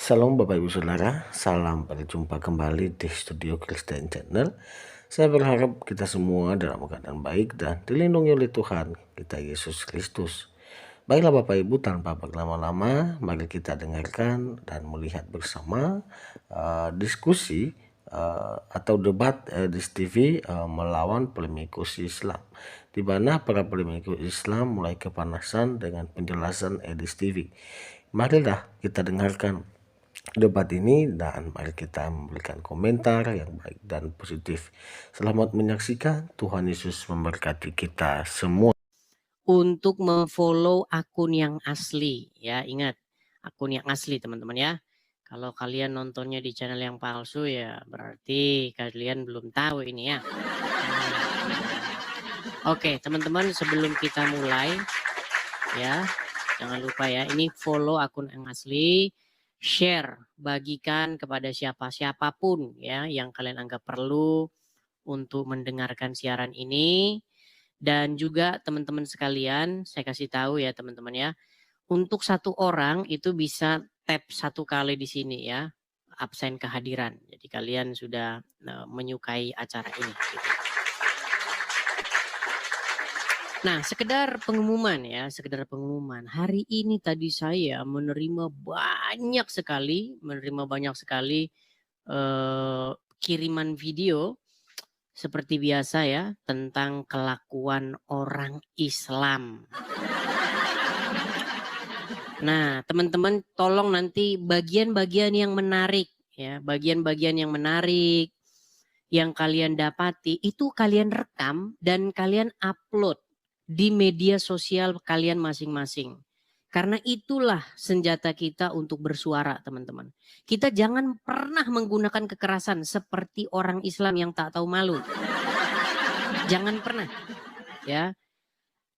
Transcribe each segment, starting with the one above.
Salam Bapak Ibu Saudara, salam berjumpa kembali di Studio Kristen Channel. Saya berharap kita semua dalam keadaan baik dan dilindungi oleh Tuhan kita Yesus Kristus. Baiklah Bapak Ibu, tanpa berlama-lama, mari kita dengarkan dan melihat bersama diskusi atau debat Edis TV melawan polemikus Islam, di mana para polemikus Islam mulai kepanasan dengan penjelasan Edis TV. Marilah kita dengarkan debat ini dan mari kita memberikan komentar yang baik dan positif. Selamat menyaksikan. Tuhan Yesus memberkati kita semua. Untuk memfollow akun yang asli ya, ingat akun yang asli teman-teman ya. Kalau kalian nontonnya di channel yang palsu ya berarti kalian belum tahu ini ya. Oke teman-teman, sebelum kita mulai ya, jangan lupa ya, ini follow akun yang asli, share, bagikan kepada siapapun ya yang kalian anggap perlu untuk mendengarkan siaran ini. Dan juga teman-teman sekalian, saya kasih tahu ya teman-teman ya, untuk satu orang itu bisa tap 1 kali di sini ya, absen kehadiran. Jadi kalian sudah menyukai acara ini. Gitu. Nah, sekedar pengumuman ya, sekedar pengumuman. Hari ini tadi saya menerima banyak sekali kiriman video seperti biasa ya tentang kelakuan orang Islam. Nah, teman-teman tolong nanti bagian-bagian yang menarik ya, bagian-bagian yang menarik yang kalian dapati itu kalian rekam dan kalian upload di media sosial kalian masing-masing. Karena itulah senjata kita untuk bersuara, teman-teman. Kita jangan pernah menggunakan kekerasan seperti orang Islam yang tak tahu malu. Jangan pernah. Ya.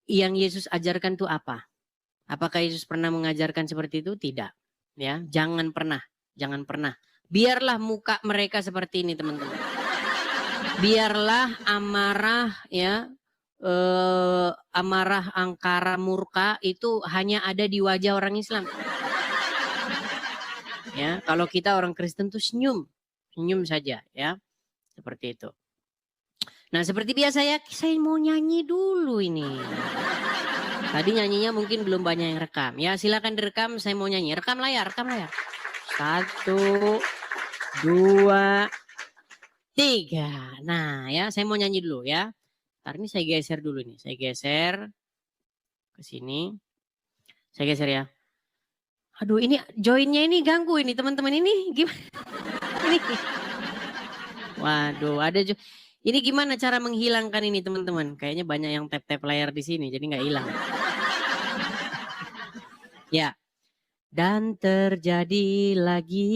Yang Yesus ajarkan itu apa? Apakah Yesus pernah mengajarkan seperti itu? Tidak. Ya, jangan pernah. Jangan pernah. Biarlah muka mereka seperti ini, teman-teman. Biarlah amarah ya, amarah, angkara, murka itu hanya ada di wajah orang Islam. Ya, kalau kita orang Kristen tuh senyum saja ya, seperti itu. Nah, seperti biasa ya, saya mau nyanyi dulu ini. Tadi nyanyinya mungkin belum banyak yang rekam. Ya, silakan direkam, saya mau nyanyi. Rekam layar. 1, 2, 3. Nah, ya, saya mau nyanyi dulu ya. Ntar ini saya geser dulu nih. Saya geser ke sini. Saya geser ya. Aduh, ini joinnya ini ganggu ini teman-teman ini. Gimana? Ini. Waduh, ada ini gimana cara menghilangkan ini teman-teman? Kayaknya banyak yang tap-tap layar di sini, jadi nggak hilang. Ya. Dan terjadi lagi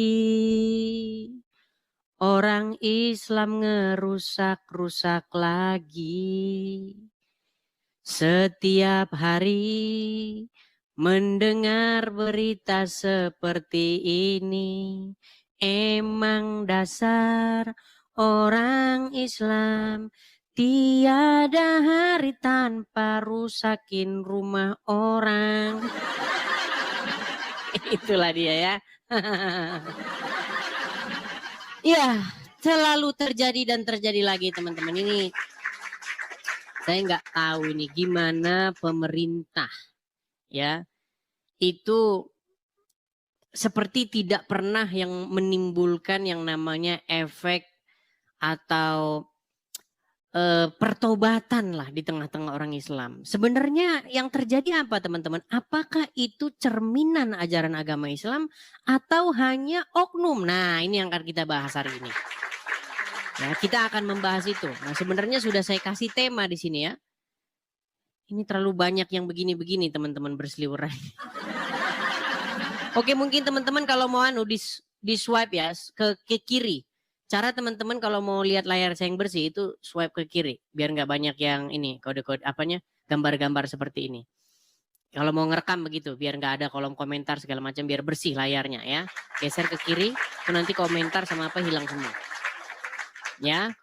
orang Islam ngerusak-rusak lagi. Setiap hari mendengar berita seperti ini, emang dasar orang Islam tiada hari tanpa rusakin rumah orang. Itulah dia ya. Ya, selalu terjadi dan terjadi lagi teman-teman. Ini saya nggak tahu ini gimana pemerintah ya itu seperti tidak pernah yang menimbulkan yang namanya efek atau pertobatan lah di tengah-tengah orang Islam. Sebenarnya yang terjadi apa teman-teman? Apakah itu cerminan ajaran agama Islam atau hanya oknum? Nah, ini yang akan kita bahas hari ini. Ya, kita akan membahas itu. Nah, sebenarnya sudah saya kasih tema di sini ya. Ini terlalu banyak yang begini-begini teman-teman berseliweran. Oke, mungkin teman-teman kalau mau di swipe ya ke kiri. Cara teman-teman kalau mau lihat layar saya yang bersih itu swipe ke kiri. Biar nggak banyak yang ini kode-kode gambar-gambar seperti ini. Kalau mau ngerekam begitu, biar nggak ada kolom komentar segala macam, biar bersih layarnya ya. Geser ke kiri, itu nanti komentar sama apa hilang semua. Ya.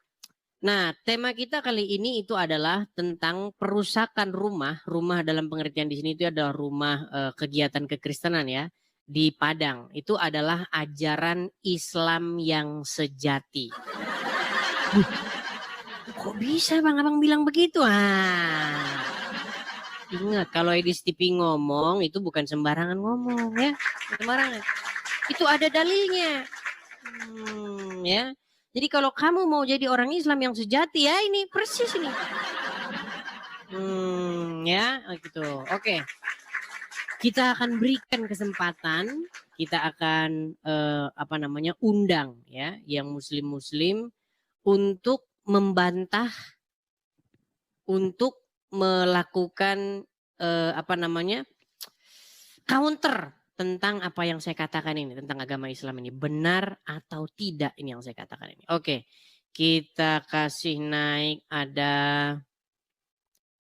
Nah, tema kita kali ini itu adalah tentang perusakan rumah. Rumah dalam pengertian di sini itu adalah rumah kegiatan kekristenan ya. di Padang. Itu adalah ajaran Islam yang sejati. Kok bisa Bang Abang bilang begitu? Ingat kalau Edis TV ngomong itu bukan sembarangan ngomong ya. Sembarangan. Itu ada dalilnya. Ya. Jadi kalau kamu mau jadi orang Islam yang sejati ya ini persis ini. Ya gitu. Oke. Kita akan berikan kesempatan, kita akan undang ya yang muslim-muslim untuk membantah, untuk melakukan counter tentang apa yang saya katakan ini, tentang agama Islam ini. Benar atau tidak ini yang saya katakan ini. Oke, kita kasih naik ada,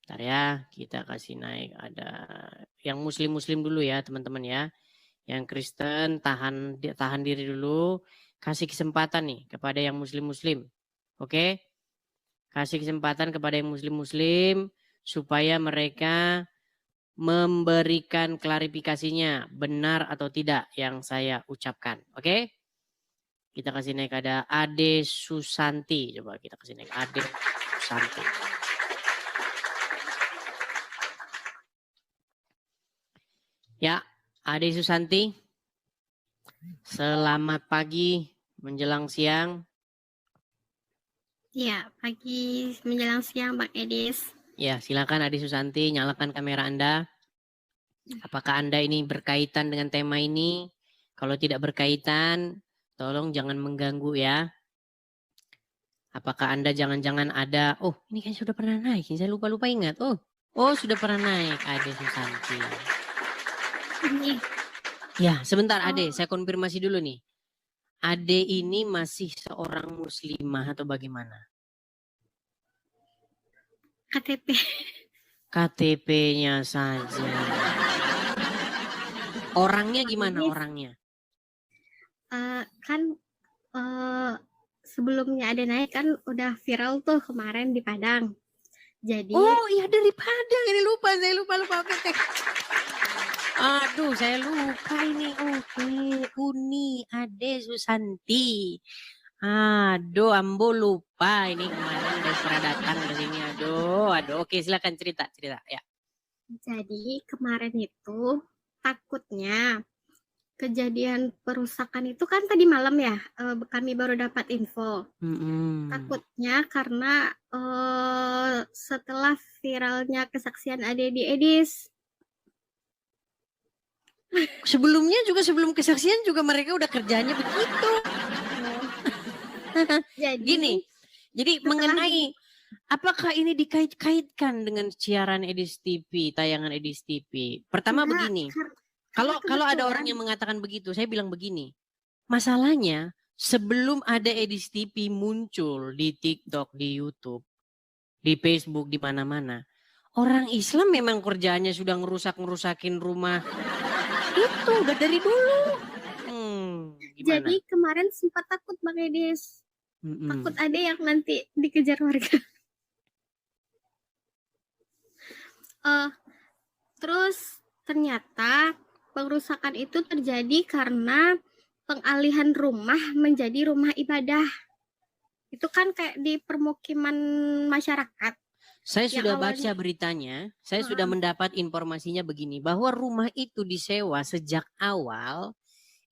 bentar ya, kita kasih naik ada yang muslim-muslim dulu ya teman-teman ya. Yang Kristen tahan diri dulu, kasih kesempatan nih kepada yang muslim-muslim. Oke, kasih kesempatan kepada yang muslim-muslim supaya mereka memberikan klarifikasinya benar atau tidak yang saya ucapkan. Oke? Kita kasih naik ada Ade Susanti. Coba kita kasih naik Ade Susanti. Ya, Ade Susanti. Selamat pagi menjelang siang. Ya, pagi menjelang siang Bang Edis. Ya, silakan Ade Susanti, nyalakan kamera Anda. Apakah Anda ini berkaitan dengan tema ini? Kalau tidak berkaitan, tolong jangan mengganggu ya. Apakah Anda jangan-jangan ada, oh ini kan sudah pernah naik, saya lupa-lupa ingat. Oh sudah pernah naik Ade Susanti. Ini. Ya, sebentar Ade, saya konfirmasi dulu nih. Ade ini masih seorang muslimah atau bagaimana? KTP. KTP-nya saja. Orangnya gimana orangnya? Sebelumnya ada naik kan udah viral tuh kemarin di Padang. Jadi oh iya dari Padang, ini saya lupa. Oke. Aduh saya lupa ini. Oke, Uni Ade Susanti. Aduh, Ambo lupa ini kemarin udah pernah datang ke sini. Aduh. Oke, silakan cerita ya. Jadi kemarin itu takutnya kejadian perusakan itu kan tadi malam ya, kami baru dapat info. Takutnya karena setelah viralnya kesaksian Ade di Edis. Sebelumnya juga sebelum kesaksian juga mereka udah kerjanya begitu. Jadi mengenai apakah ini dikait-kaitkan dengan siaran Edis TV, tayangan Edis TV? Pertama begini. Kalau ada orang yang mengatakan begitu, saya bilang begini. Masalahnya sebelum ada Edis TV muncul di TikTok, di YouTube, di Facebook, di mana-mana, orang Islam memang kerjaannya sudah ngerusakin rumah. Itu udah dari dulu. Gimana? Jadi kemarin sempat takut Bang Edis. Takut ada yang nanti dikejar warga. Terus ternyata pengerusakan itu terjadi karena pengalihan rumah menjadi rumah ibadah. Itu kan kayak di permukiman masyarakat. Saya sudah baca beritanya, saya sudah mendapat informasinya begini, bahwa rumah itu disewa sejak awal,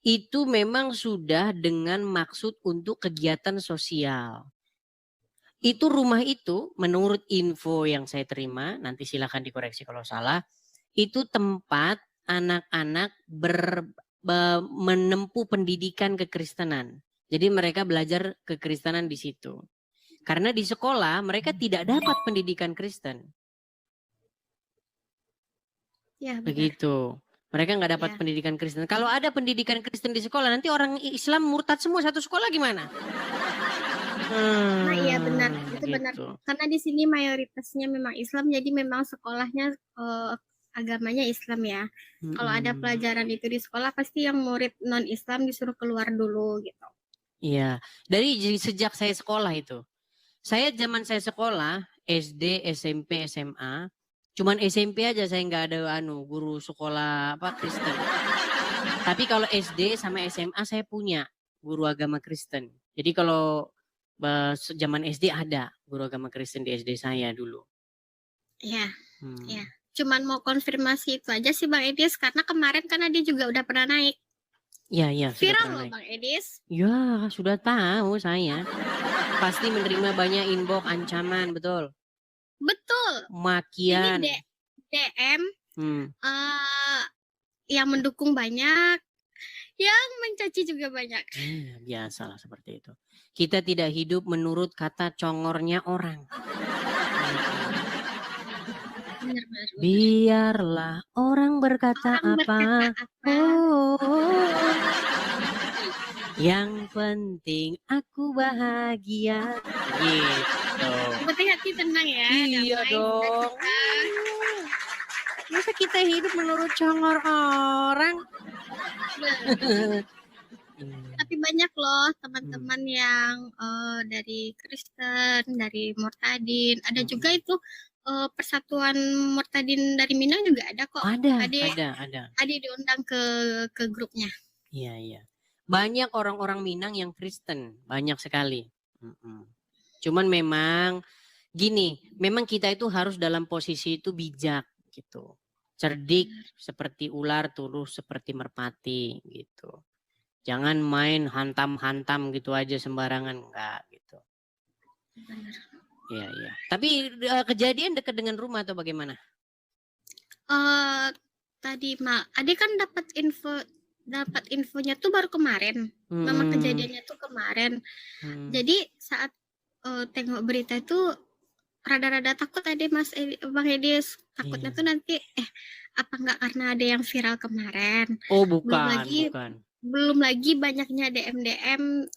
itu memang sudah dengan maksud untuk kegiatan sosial. Itu rumah itu menurut info yang saya terima, nanti silakan dikoreksi kalau salah, itu tempat anak-anak menempuh pendidikan kekristenan. Jadi mereka belajar kekristenan di situ. Karena di sekolah mereka tidak dapat pendidikan Kristen. Ya, begitu. Mereka nggak dapat pendidikan Kristen. Kalau ada pendidikan Kristen di sekolah, nanti orang Islam murtad semua satu sekolah gimana? Nah iya benar, itu benar. Karena di sini mayoritasnya memang Islam, jadi memang sekolahnya agamanya Islam ya. Kalau ada pelajaran itu di sekolah, pasti yang murid non Islam disuruh keluar dulu gitu. Iya, dari sejak saya sekolah itu. Zaman saya sekolah, SD, SMP, SMA, cuman SMP aja saya nggak ada guru sekolah Kristen. Tapi kalau SD sama SMA saya punya guru agama Kristen. Jadi kalau zaman SD ada guru agama Kristen di SD saya dulu. Iya, Hmm. iya. Cuman mau konfirmasi itu aja sih Bang Edis, karena kemarin kan dia juga udah pernah naik. Iya, sudah Viral pernah loh naik. Bang Edis. Ya, sudah tahu saya. Pasti menerima banyak inbox ancaman, betul. Betul. Makian. Ini DM Hmm. yang mendukung banyak, yang mencaci juga banyak. Biasalah seperti itu. Kita tidak hidup menurut kata congornya orang. Benar. Biarlah orang berkata apa. Oh, yang penting aku bahagia. Gitu. Yang penting hati tenang ya. Iya damai, dong. Masa kita hidup menurut congor orang? Tapi banyak loh teman-teman yang dari Kristen, dari Murtadin. Ada juga itu persatuan Murtadin dari Minang juga ada kok. Ada. Adik diundang ke grupnya. Iya. Banyak orang-orang Minang yang Kristen, banyak sekali. Cuman memang gini, memang kita itu harus dalam posisi itu bijak gitu. Cerdik seperti ular, tulus seperti merpati gitu. Jangan main hantam-hantam gitu aja sembarangan, enggak gitu. Iya. Tapi kejadian dekat dengan rumah atau bagaimana? Tadi adik kan dapat infonya tuh baru kemarin. Memang kejadiannya tuh kemarin. Jadi saat tengok berita itu rada-rada takut adik Bang Edis. Takutnya tuh nanti apa enggak karena ada yang viral kemarin. Oh bukan. Belum lagi banyaknya DM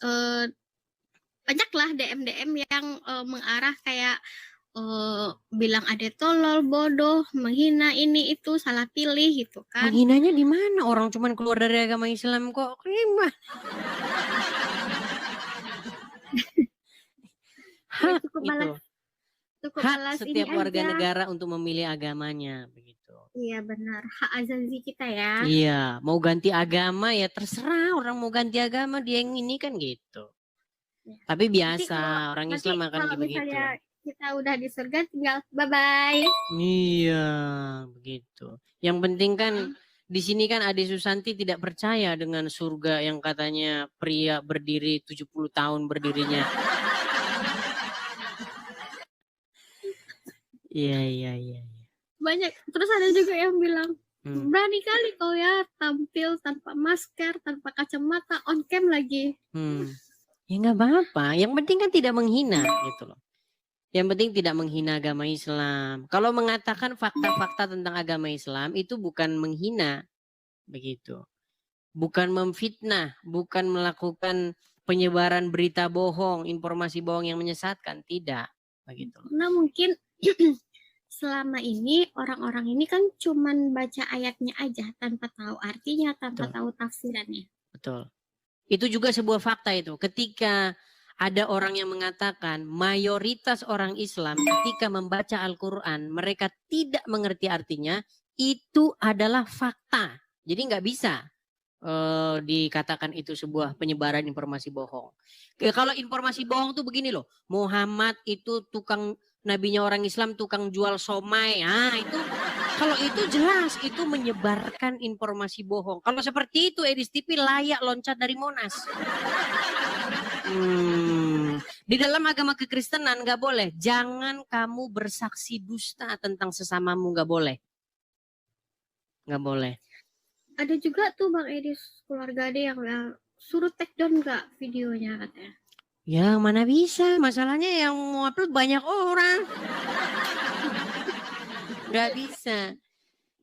banyaklah DM yang mengarah kayak bilang ada tolol, bodoh, menghina ini itu, salah pilih gitu kan. Menghinanya di mana? Orang cuman keluar dari agama Islam kok. Gimana? Hak itu. Hak setiap warga negara untuk memilih agamanya begitu. Iya benar, hak azazi kita ya. Iya, mau ganti agama ya terserah orang mau ganti agama dia yang ini kan gitu. Tapi biasa orang Islam akan begitu. Misalnya kita udah di surga tinggal bye-bye. Iya, begitu. Yang penting kan di sini kan Ade Susanti tidak percaya dengan surga yang katanya pria berdiri 70 tahun berdirinya. Iya. Banyak. Terus ada juga yang bilang, berani kali kau ya tampil tanpa masker, tanpa kacamata, on cam lagi. Ya nggak apa-apa. Yang penting kan tidak menghina gitu loh. Yang penting tidak menghina agama Islam. Kalau mengatakan fakta-fakta tentang agama Islam itu bukan menghina, begitu. Bukan memfitnah, bukan melakukan penyebaran berita bohong, informasi bohong yang menyesatkan, tidak, begitu. Nah mungkin selama ini orang-orang ini kan cuman baca ayatnya aja tanpa tahu artinya, tanpa tahu tafsirannya. Betul. Itu juga sebuah fakta itu. Ketika ada orang yang mengatakan mayoritas orang Islam ketika membaca Al-Quran mereka tidak mengerti artinya, itu adalah fakta. Jadi nggak bisa dikatakan itu sebuah penyebaran informasi bohong. Kalau informasi bohong tuh begini loh, Muhammad itu tukang nabinya orang Islam tukang jual somai. Itu kalau itu jelas itu menyebarkan informasi bohong. Kalau seperti itu Edis TV layak loncat dari Monas. Di dalam agama kekristenan nggak boleh. Jangan kamu bersaksi dusta tentang sesamamu, nggak boleh. Nggak boleh. Ada juga tuh Bang Edis keluarga dia yang suruh take down nggak videonya katanya. Ya mana bisa, masalahnya yang mau upload banyak orang. Nggak bisa.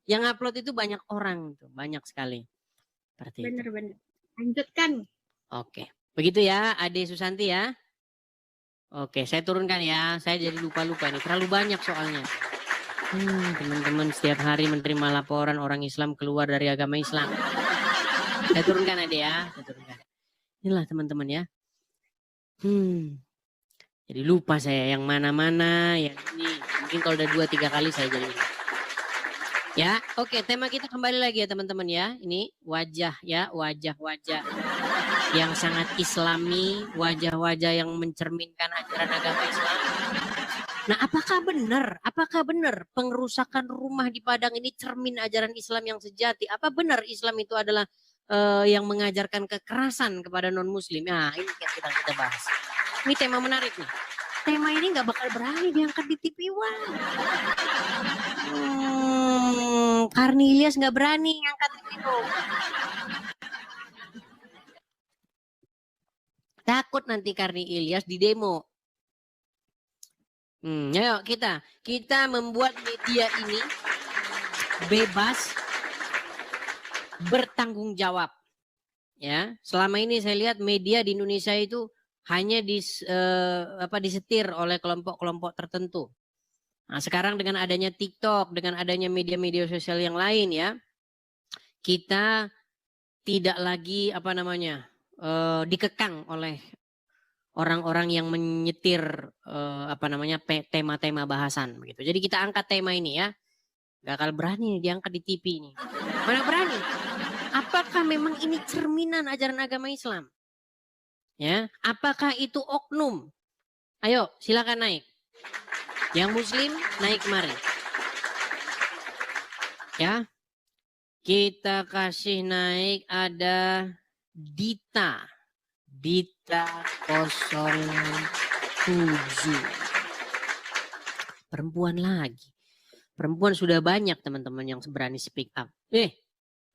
Yang upload itu banyak orang, tuh banyak sekali. Bener-bener. Lanjutkan. Oke, begitu ya Ade Susanti ya. Oke, saya turunkan ya. Saya jadi lupa-lupa nih, terlalu banyak soalnya. Teman-teman setiap hari menerima laporan orang Islam keluar dari agama Islam. Saya turunkan Ade ya, saya turunkan. Inilah teman-teman ya. Jadi lupa saya yang mana-mana, yang ini. Mungkin kalau udah 2-3 kali saya jadi. Ya, oke, tema kita kembali lagi ya teman-teman ya. Ini wajah ya, wajah-wajah yang sangat islami, wajah-wajah yang mencerminkan ajaran agama Islam. Nah, apakah benar pengerusakan rumah di Padang ini cermin ajaran Islam yang sejati? Apa benar Islam itu adalah yang mengajarkan kekerasan kepada non-muslim? Nah, ini yang kita bahas. Ini tema menarik nih. Tema ini nggak bakal berani diangkat di TV One. Karni Ilyas nggak berani ngangkat itu. Takut nanti Karni Ilyas di demo. Ayo kita membuat media ini bebas bertanggung jawab. Ya, selama ini saya lihat media di Indonesia itu hanya disetir oleh kelompok-kelompok tertentu. Nah, sekarang dengan adanya TikTok, dengan adanya media-media sosial yang lain ya, kita tidak lagi dikekang oleh orang-orang yang menyetir tema-tema bahasan begitu. Jadi kita angkat tema ini ya. Gak akan berani diangkat di TV ini. Mana berani? Apakah memang ini cerminan ajaran agama Islam? Ya, apakah itu oknum? Ayo, silakan naik. Yang muslim naik kemari. Ya. Kita kasih naik ada Dita 07. Perempuan lagi. Perempuan sudah banyak teman-teman yang berani speak up.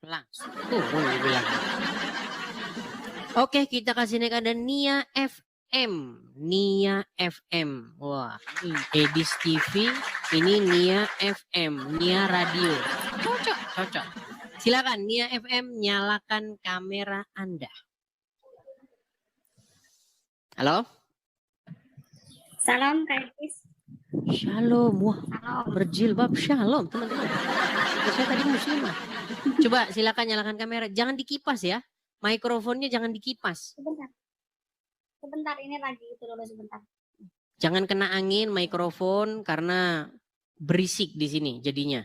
Langsung turun dibilang. Oke, kita kasih naik ada Nia FM. Nia FM. Wah, ini Edis TV. Ini Nia FM. Nia Radio. Cocok. Silakan Nia FM, nyalakan kamera Anda. Halo? Salam Kak Edis. Shalom. Wah, berjilbab. Shalom teman-teman. Saya tadi muslimah. Coba silakan nyalakan kamera. Jangan dikipas ya. Mikrofonnya jangan dikipas. Sebentar, ini lagi itu dulu sebentar. Jangan kena angin mikrofon karena berisik di sini jadinya.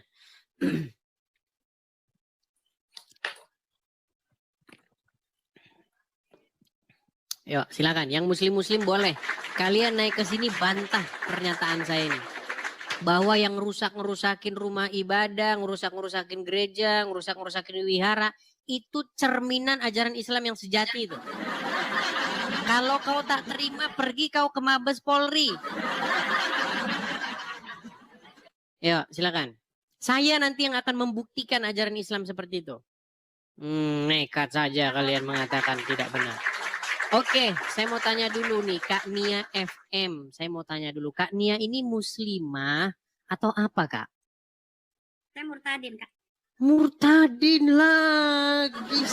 Yuk, silakan. Yang muslim-muslim boleh. Kalian naik ke sini bantah pernyataan saya ini. Bahwa yang ngerusakin rumah ibadah, ngerusakin gereja, ngerusakin wihara, itu cerminan ajaran Islam yang sejati itu. Kalau kau tak terima, pergi kau ke Mabes Polri. Yuk, silakan. Saya nanti yang akan membuktikan ajaran Islam seperti itu. Nekat saja kalian mengatakan tidak benar. Oke, saya mau tanya dulu nih Kak Nia FM. Saya mau tanya dulu, Kak Nia ini muslimah atau apa Kak? Saya murtadin Kak. Murtadin lagi.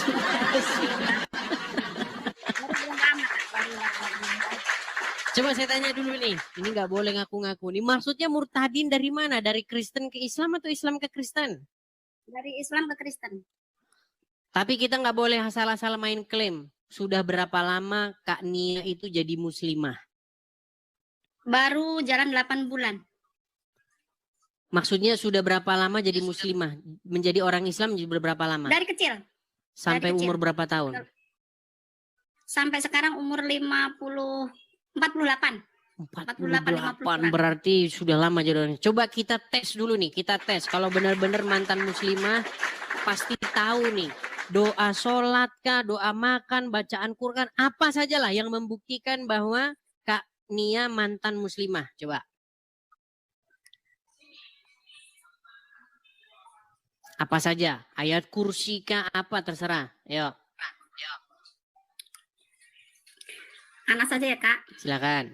Coba saya tanya dulu nih, ini nggak boleh ngaku-ngaku nih. Maksudnya murtadin dari mana? Dari Kristen ke Islam atau Islam ke Kristen? Dari Islam ke Kristen. Tapi kita nggak boleh asal-asal main klaim. Sudah berapa lama Kak Nia itu jadi muslimah? Baru jalan 8 bulan. Maksudnya sudah berapa lama jadi muslimah? Menjadi orang Islam berapa lama? Dari kecil. Sampai dari kecil. umur berapa tahun? Sampai sekarang umur 48. 48 berarti sudah lama jadi orang. Coba kita tes dulu nih, kita tes. Kalau benar-benar mantan muslimah pasti tahu nih. Doa sholat kah, doa makan, bacaan Quran, apa sajalah yang membuktikan bahwa Kak Nia mantan muslimah. Coba. Apa saja? Ayat kursi kah, apa terserah. Yuk. Anak saja ya Kak. Silakan.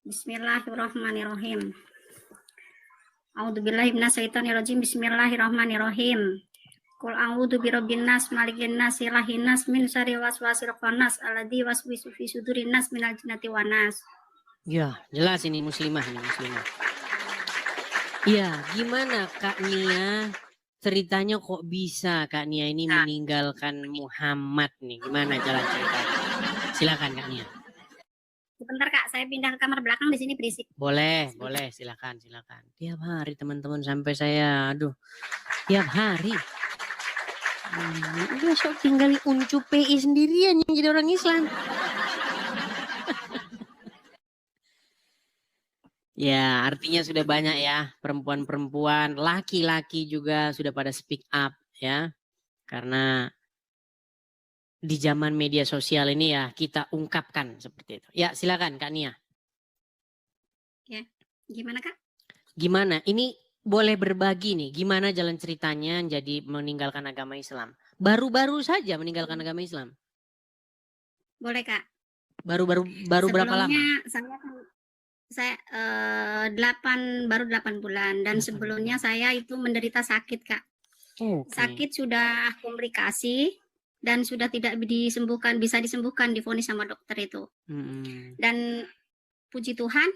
Bismillahirrahmanirrahim. A'udzubillahi minasyaitonirrajim. Bismillahirrahmanirrahim. Qul a'udzu birabbin nas, malikin nas, ilahin nas, min syarri waswasil khannas, alladzi waswisu fi sudurin nas minal jinnati wan nas. Ya, jelas ini muslimah. Iya, gimana Kak Nia? Ceritanya kok bisa Kak Nia ini meninggalkan Muhammad nih? Gimana jalan ceritanya? Silakan Kak Nia. Sebentar Kak, saya pindah ke kamar belakang, di sini berisik. Boleh, Sebentar. boleh, silakan. Tiap hari teman-teman sampai saya, aduh, tiap hari. Besok tinggal uncu PI sendirian yang jadi orang Islam. Ya, artinya sudah banyak ya perempuan-perempuan, laki-laki juga sudah pada speak up ya. Karena di zaman media sosial ini ya kita ungkapkan seperti itu. Ya, silakan Kak Nia. Ya, gimana Kak? Gimana? Ini boleh berbagi nih, gimana jalan ceritanya jadi meninggalkan agama Islam? Baru-baru saja meninggalkan agama Islam. Boleh Kak. Baru berapa lama? Sebelumnya saya baru 8 bulan dan sebelumnya saya itu menderita sakit Kak. Sakit sudah komplikasi dan sudah tidak bisa disembuhkan, divonis sama dokter itu. Dan puji Tuhan,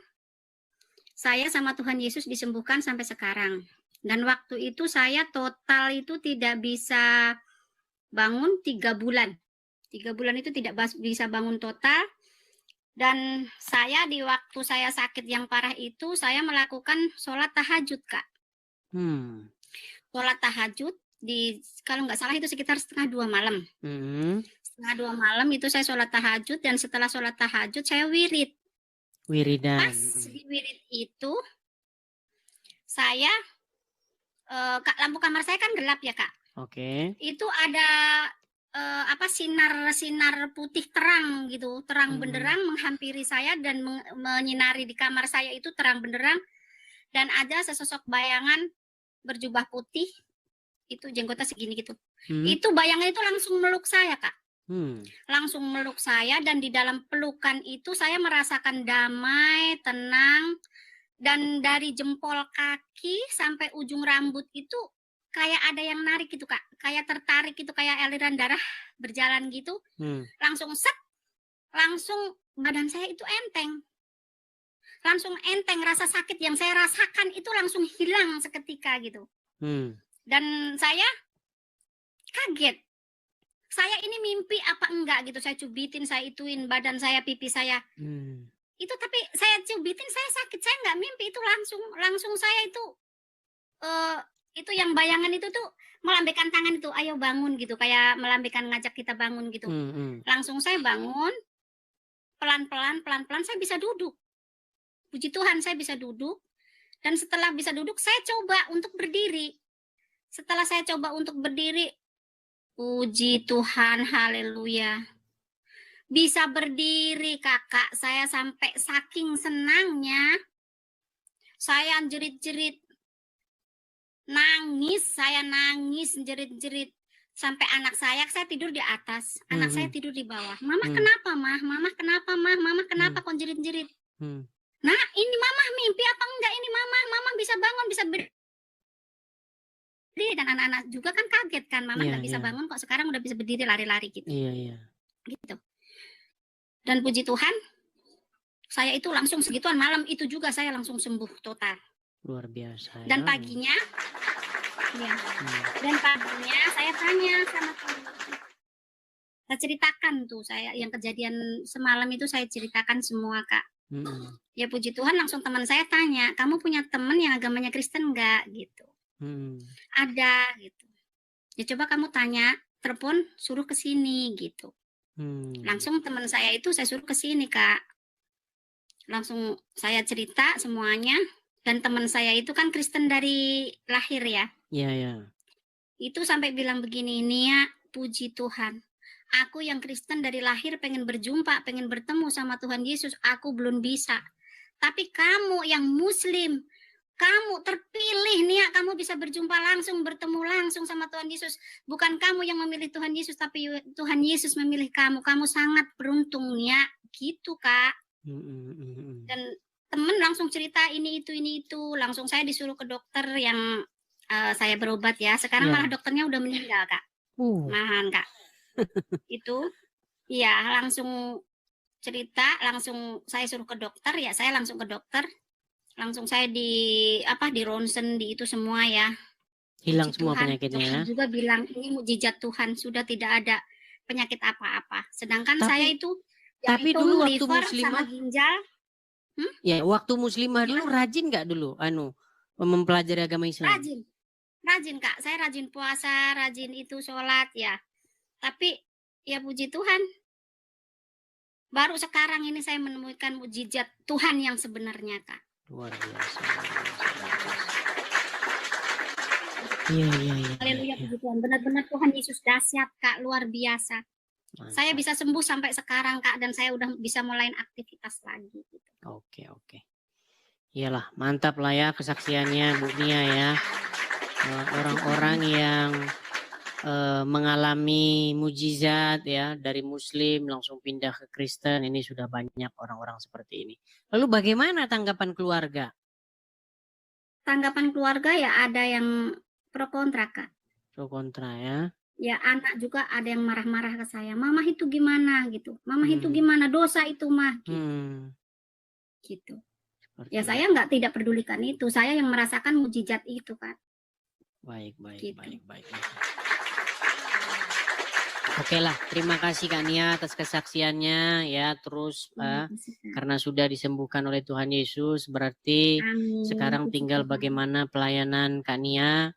saya sama Tuhan Yesus disembuhkan sampai sekarang. Dan waktu itu saya total itu tidak bisa bangun 3 bulan. 3 bulan itu tidak bisa bangun total. Dan saya di waktu saya sakit yang parah itu, saya melakukan sholat tahajud Kak. Sholat tahajud, kalau nggak salah itu sekitar 1:30 malam. 1:30 malam itu saya sholat tahajud, dan setelah sholat tahajud saya wirid. Wiridan. Pas di wirid itu, saya, lampu kamar saya kan gelap ya Kak. Oke. Itu ada sinar putih terang gitu, terang benderang menghampiri saya dan menyinari di kamar saya itu terang benderang, dan ada sesosok bayangan berjubah putih, itu jenggotnya segini gitu. Itu bayangan itu langsung meluk saya Kak. Langsung meluk saya, dan di dalam pelukan itu saya merasakan damai, tenang, dan dari jempol kaki sampai ujung rambut itu kayak ada yang narik gitu Kak, kayak tertarik gitu, kayak aliran darah berjalan gitu. Langsung set, langsung badan saya itu enteng. Langsung enteng, rasa sakit yang saya rasakan itu langsung hilang seketika gitu. Dan saya kaget. Saya ini mimpi apa enggak gitu, saya cubitin, saya ituin badan saya, pipi saya. Itu tapi saya cubitin, saya sakit, saya enggak mimpi, itu langsung saya itu yang bayangan itu tuh melambaikan tangan itu, ayo bangun gitu, kayak melambaikan ngajak kita bangun gitu. Langsung saya bangun, pelan-pelan saya bisa duduk. Puji Tuhan saya bisa duduk, dan setelah bisa duduk saya coba untuk berdiri. Setelah saya coba untuk berdiri, puji Tuhan, haleluya. Bisa berdiri Kakak, saya sampai saking senangnya, saya jerit-jerit. Saya nangis jerit-jerit sampai anak saya tidur di atas, anak saya tidur di bawah. Mama kenapa mah? Mama kenapa mah? Mama kenapa kok jerit-jerit? Nah ini mama mimpi apa enggak ini mama? Mama bisa bangun, bisa berdiri. Dan anak-anak juga kan kaget kan, mama nggak bisa bangun kok sekarang udah bisa berdiri, lari-lari gitu. Gitu. Dan puji Tuhan, saya itu langsung segituan malam itu juga saya langsung sembuh total. Luar biasa. Dan paginya, saya tanya sama teman, saya ceritakan tuh, saya yang kejadian semalam itu saya ceritakan semua Kak. Ya puji Tuhan, langsung teman saya tanya, kamu punya teman yang agamanya Kristen enggak gitu? Ada gitu. Ya coba kamu tanya, telepon suruh ke sini gitu. Langsung teman saya itu saya suruh ke sini Kak. Langsung saya cerita semuanya. Dan teman saya itu kan Kristen dari lahir ya. Iya. Itu sampai bilang begini, Nia, puji Tuhan. Aku yang Kristen dari lahir pengen berjumpa, pengen bertemu sama Tuhan Yesus, aku belum bisa. Tapi kamu yang Muslim, kamu terpilih Nia, kamu bisa berjumpa langsung, bertemu langsung sama Tuhan Yesus. Bukan kamu yang memilih Tuhan Yesus, tapi Tuhan Yesus memilih kamu. Kamu sangat beruntung Nia, gitu Kak. Dan temen langsung cerita ini itu, langsung saya disuruh ke dokter yang saya berobat ya. Sekarang malah dokternya udah meninggal Kak. Malahan Kak. Itu iya langsung cerita, langsung saya suruh ke dokter ya, saya langsung ke dokter. Langsung saya di ronsen, di itu semua ya. Hilang semua penyakitnya ya. Juga bilang ini mukjizat Tuhan, sudah tidak ada penyakit apa-apa. Sedangkan saya itu tapi dulu waktu liver muslimah sama ginjal. Ya, waktu muslimah dulu rajin nggak dulu mempelajari agama Islam? Rajin Kak, saya rajin puasa, rajin itu sholat ya. Tapi ya puji Tuhan, baru sekarang ini saya menemukan mukjizat Tuhan yang sebenarnya Kak. Luar biasa. Iya. Haleluya, puji Tuhan. Benar-benar Tuhan Yesus dahsyat Kak, luar biasa. Mantap. Saya bisa sembuh sampai sekarang Kak, dan saya udah bisa mulai aktivitas lagi gitu. Oke. Iyalah, mantap lah ya kesaksiannya Bu Nia ya. Orang-orang yang mengalami mujizat ya, dari Muslim langsung pindah ke Kristen, ini sudah banyak orang-orang seperti ini. Lalu bagaimana tanggapan keluarga? Tanggapan keluarga ya ada yang pro kontra Kak. Pro kontra ya. Ya anak juga ada yang marah-marah ke saya. Mama itu gimana gitu. Mama itu gimana, dosa itu mah. Gitu. Ya saya tidak pedulikan itu. Saya yang merasakan mujizat itu Kak. Baik. Gitu. Baik. Oke lah, terima kasih Kak Nia atas kesaksiannya ya. Terus karena sudah disembuhkan oleh Tuhan Yesus, berarti sekarang tinggal bagaimana pelayanan Kak Nia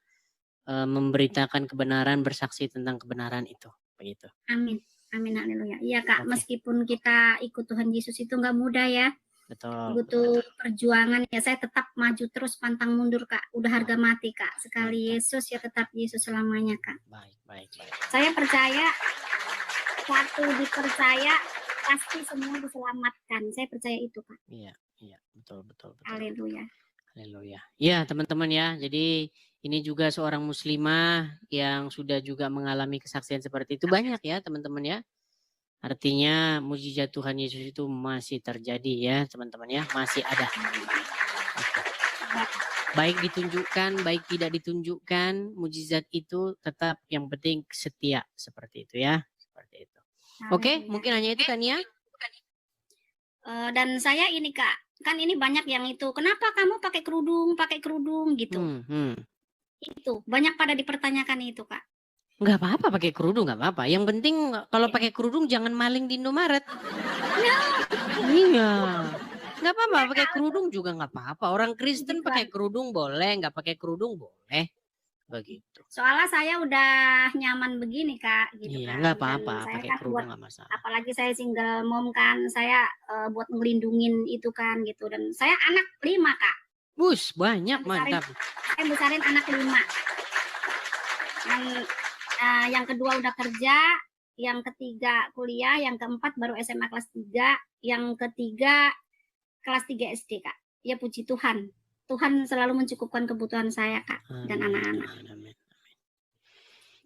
memberitakan kebenaran, bersaksi tentang kebenaran itu, begitu. Amin, haleluya. Iya Kak, meskipun kita ikut Tuhan Yesus itu nggak mudah ya. Betul. Butuh perjuangan ya. Saya tetap maju terus, pantang mundur Kak. Udah harga mati Kak. Sekali Yesus ya tetap Yesus selamanya Kak. Baik. Saya percaya waktu dipercaya pasti semua diselamatkan. Saya percaya itu Kak. Iya, betul. Haleluya. Ya teman-teman ya, jadi ini juga seorang muslimah yang sudah juga mengalami kesaksian seperti itu. Banyak ya teman-teman ya. Artinya mujizat Tuhan Yesus itu masih terjadi ya teman-teman ya. Masih ada. Baik ditunjukkan, baik tidak ditunjukkan, mujizat itu tetap yang penting setia seperti itu ya. Seperti itu. Oke, mungkin hanya itu kan ya. Dan saya ini Kak, kan ini banyak yang itu, kenapa kamu pakai kerudung gitu. Itu banyak pada dipertanyakan itu Kak. Nggak apa-apa pakai kerudung, nggak apa-apa. Yang penting kalau pakai kerudung jangan maling di Indomaret. Iya. Nggak apa-apa pakai kerudung juga nggak apa-apa. Orang Kristen pakai kerudung boleh, nggak pakai kerudung boleh. Begitu. Soalnya saya udah nyaman begini Kak, gitu Iya, kan. nggak apa-apa pakai Kan kerudung nggak masalah. Apalagi saya single mom kan, saya buat ngelindungin itu kan gitu. Dan saya anak 5 Kak. Bus banyak, mantap. Saya besarin anak 5. Yang kedua udah kerja, yang ketiga kuliah, yang keempat baru SMA kelas 3, yang ketiga kelas 3 SD Kak. Ya puji Tuhan. Tuhan selalu mencukupkan kebutuhan saya Kak dan anak-anak.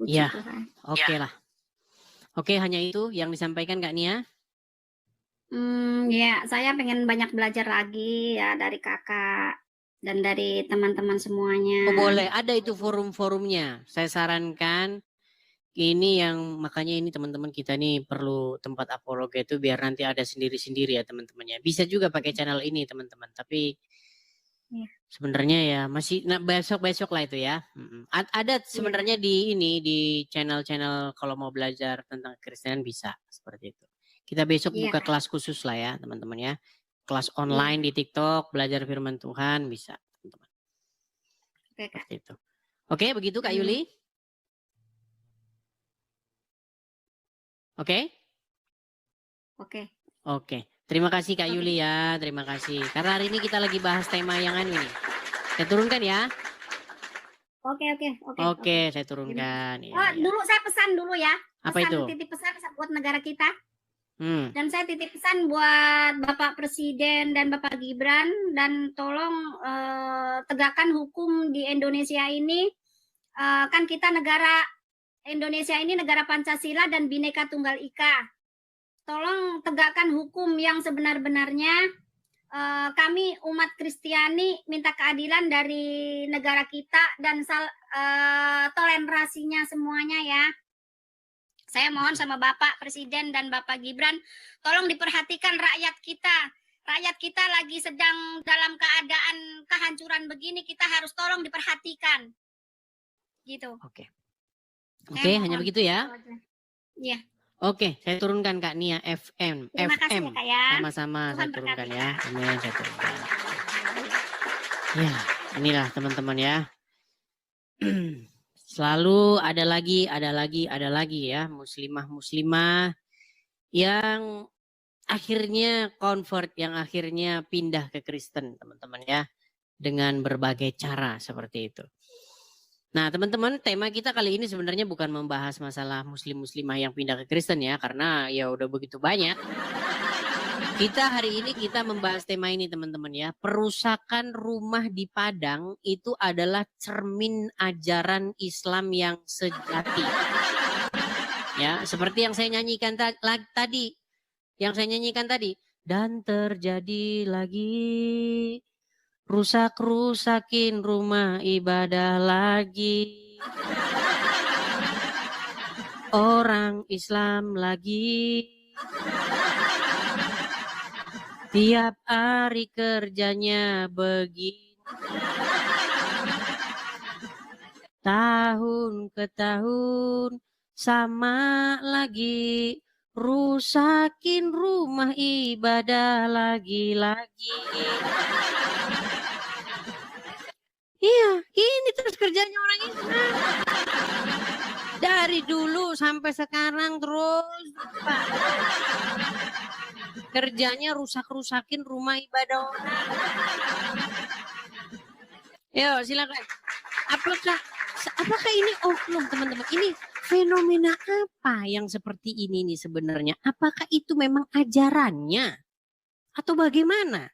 Ya, oke lah. Oke, hanya itu yang disampaikan Kak Nia. Ya, saya pengen banyak belajar lagi ya dari kakak dan dari teman-teman semuanya. Oh, boleh, ada itu forum-forumnya. Saya sarankan ini yang makanya ini teman-teman kita nih perlu tempat apologa itu biar nanti ada sendiri-sendiri ya teman-temannya. Bisa juga pakai channel ini teman-teman, tapi sebenarnya ya masih besok lah itu ya. Ada sebenarnya di channel-channel kalau mau belajar tentang Kristen bisa seperti itu. Kita besok buka kelas khusus lah ya teman-teman ya. Kelas online di TikTok, belajar firman Tuhan bisa teman-teman. Seperti itu. Oke, begitu Kak Yuli. Oke. Terima kasih Kak Yuli ya, terima kasih. Karena hari ini kita lagi bahas tema yang ini. Saya turunkan ya. Oke, saya turunkan. Dulu saya pesan dulu ya. Apa itu? Titip pesan buat negara kita. Dan saya titip pesan buat Bapak Presiden dan Bapak Gibran, dan tolong tegakkan hukum di Indonesia ini. Kan kita Indonesia ini negara Pancasila dan Bhinneka Tunggal Ika. Tolong tegakkan hukum yang sebenar-benarnya. Kami umat Kristiani minta keadilan dari negara kita dan toleransinya semuanya ya. Saya mohon sama Bapak Presiden dan Bapak Gibran, tolong diperhatikan rakyat kita. Rakyat kita lagi sedang dalam keadaan kehancuran begini, kita harus tolong diperhatikan. Gitu. Oke, hanya begitu ya. Iya. Oke, saya turunkan Kak Nia FM. Terima kasih ya, Kak ya. Sama-sama Tuhan saya turunkan berkati, ya. Kak. Amin, saya turunkan. Ya, inilah teman-teman ya. Selalu ada lagi ya muslimah-muslimah yang akhirnya convert, yang akhirnya pindah ke Kristen, teman-teman ya, dengan berbagai cara seperti itu. Nah, teman-teman, tema kita kali ini sebenarnya bukan membahas masalah muslim-muslimah yang pindah ke Kristen ya, karena ya udah begitu banyak. Hari ini kita membahas tema ini, teman-teman ya. Perusakan rumah di Padang itu adalah cermin ajaran Islam yang sejati. Ya, seperti yang saya nyanyikan tadi. Dan terjadi lagi, rusakin rumah ibadah lagi. Orang Islam lagi. Tiap hari kerjanya begini. Tahun ke tahun sama lagi. Rusakin rumah ibadah lagi-lagi. Iya, ini terus kerjanya orang Islam. Dari dulu sampai sekarang terus. Pak. Kerjanya rusakin rumah ibadah orang. Yo, silakan. Apakah ini oknum, teman-teman? Ini fenomena apa yang seperti ini nih sebenarnya? Apakah itu memang ajarannya? Atau bagaimana?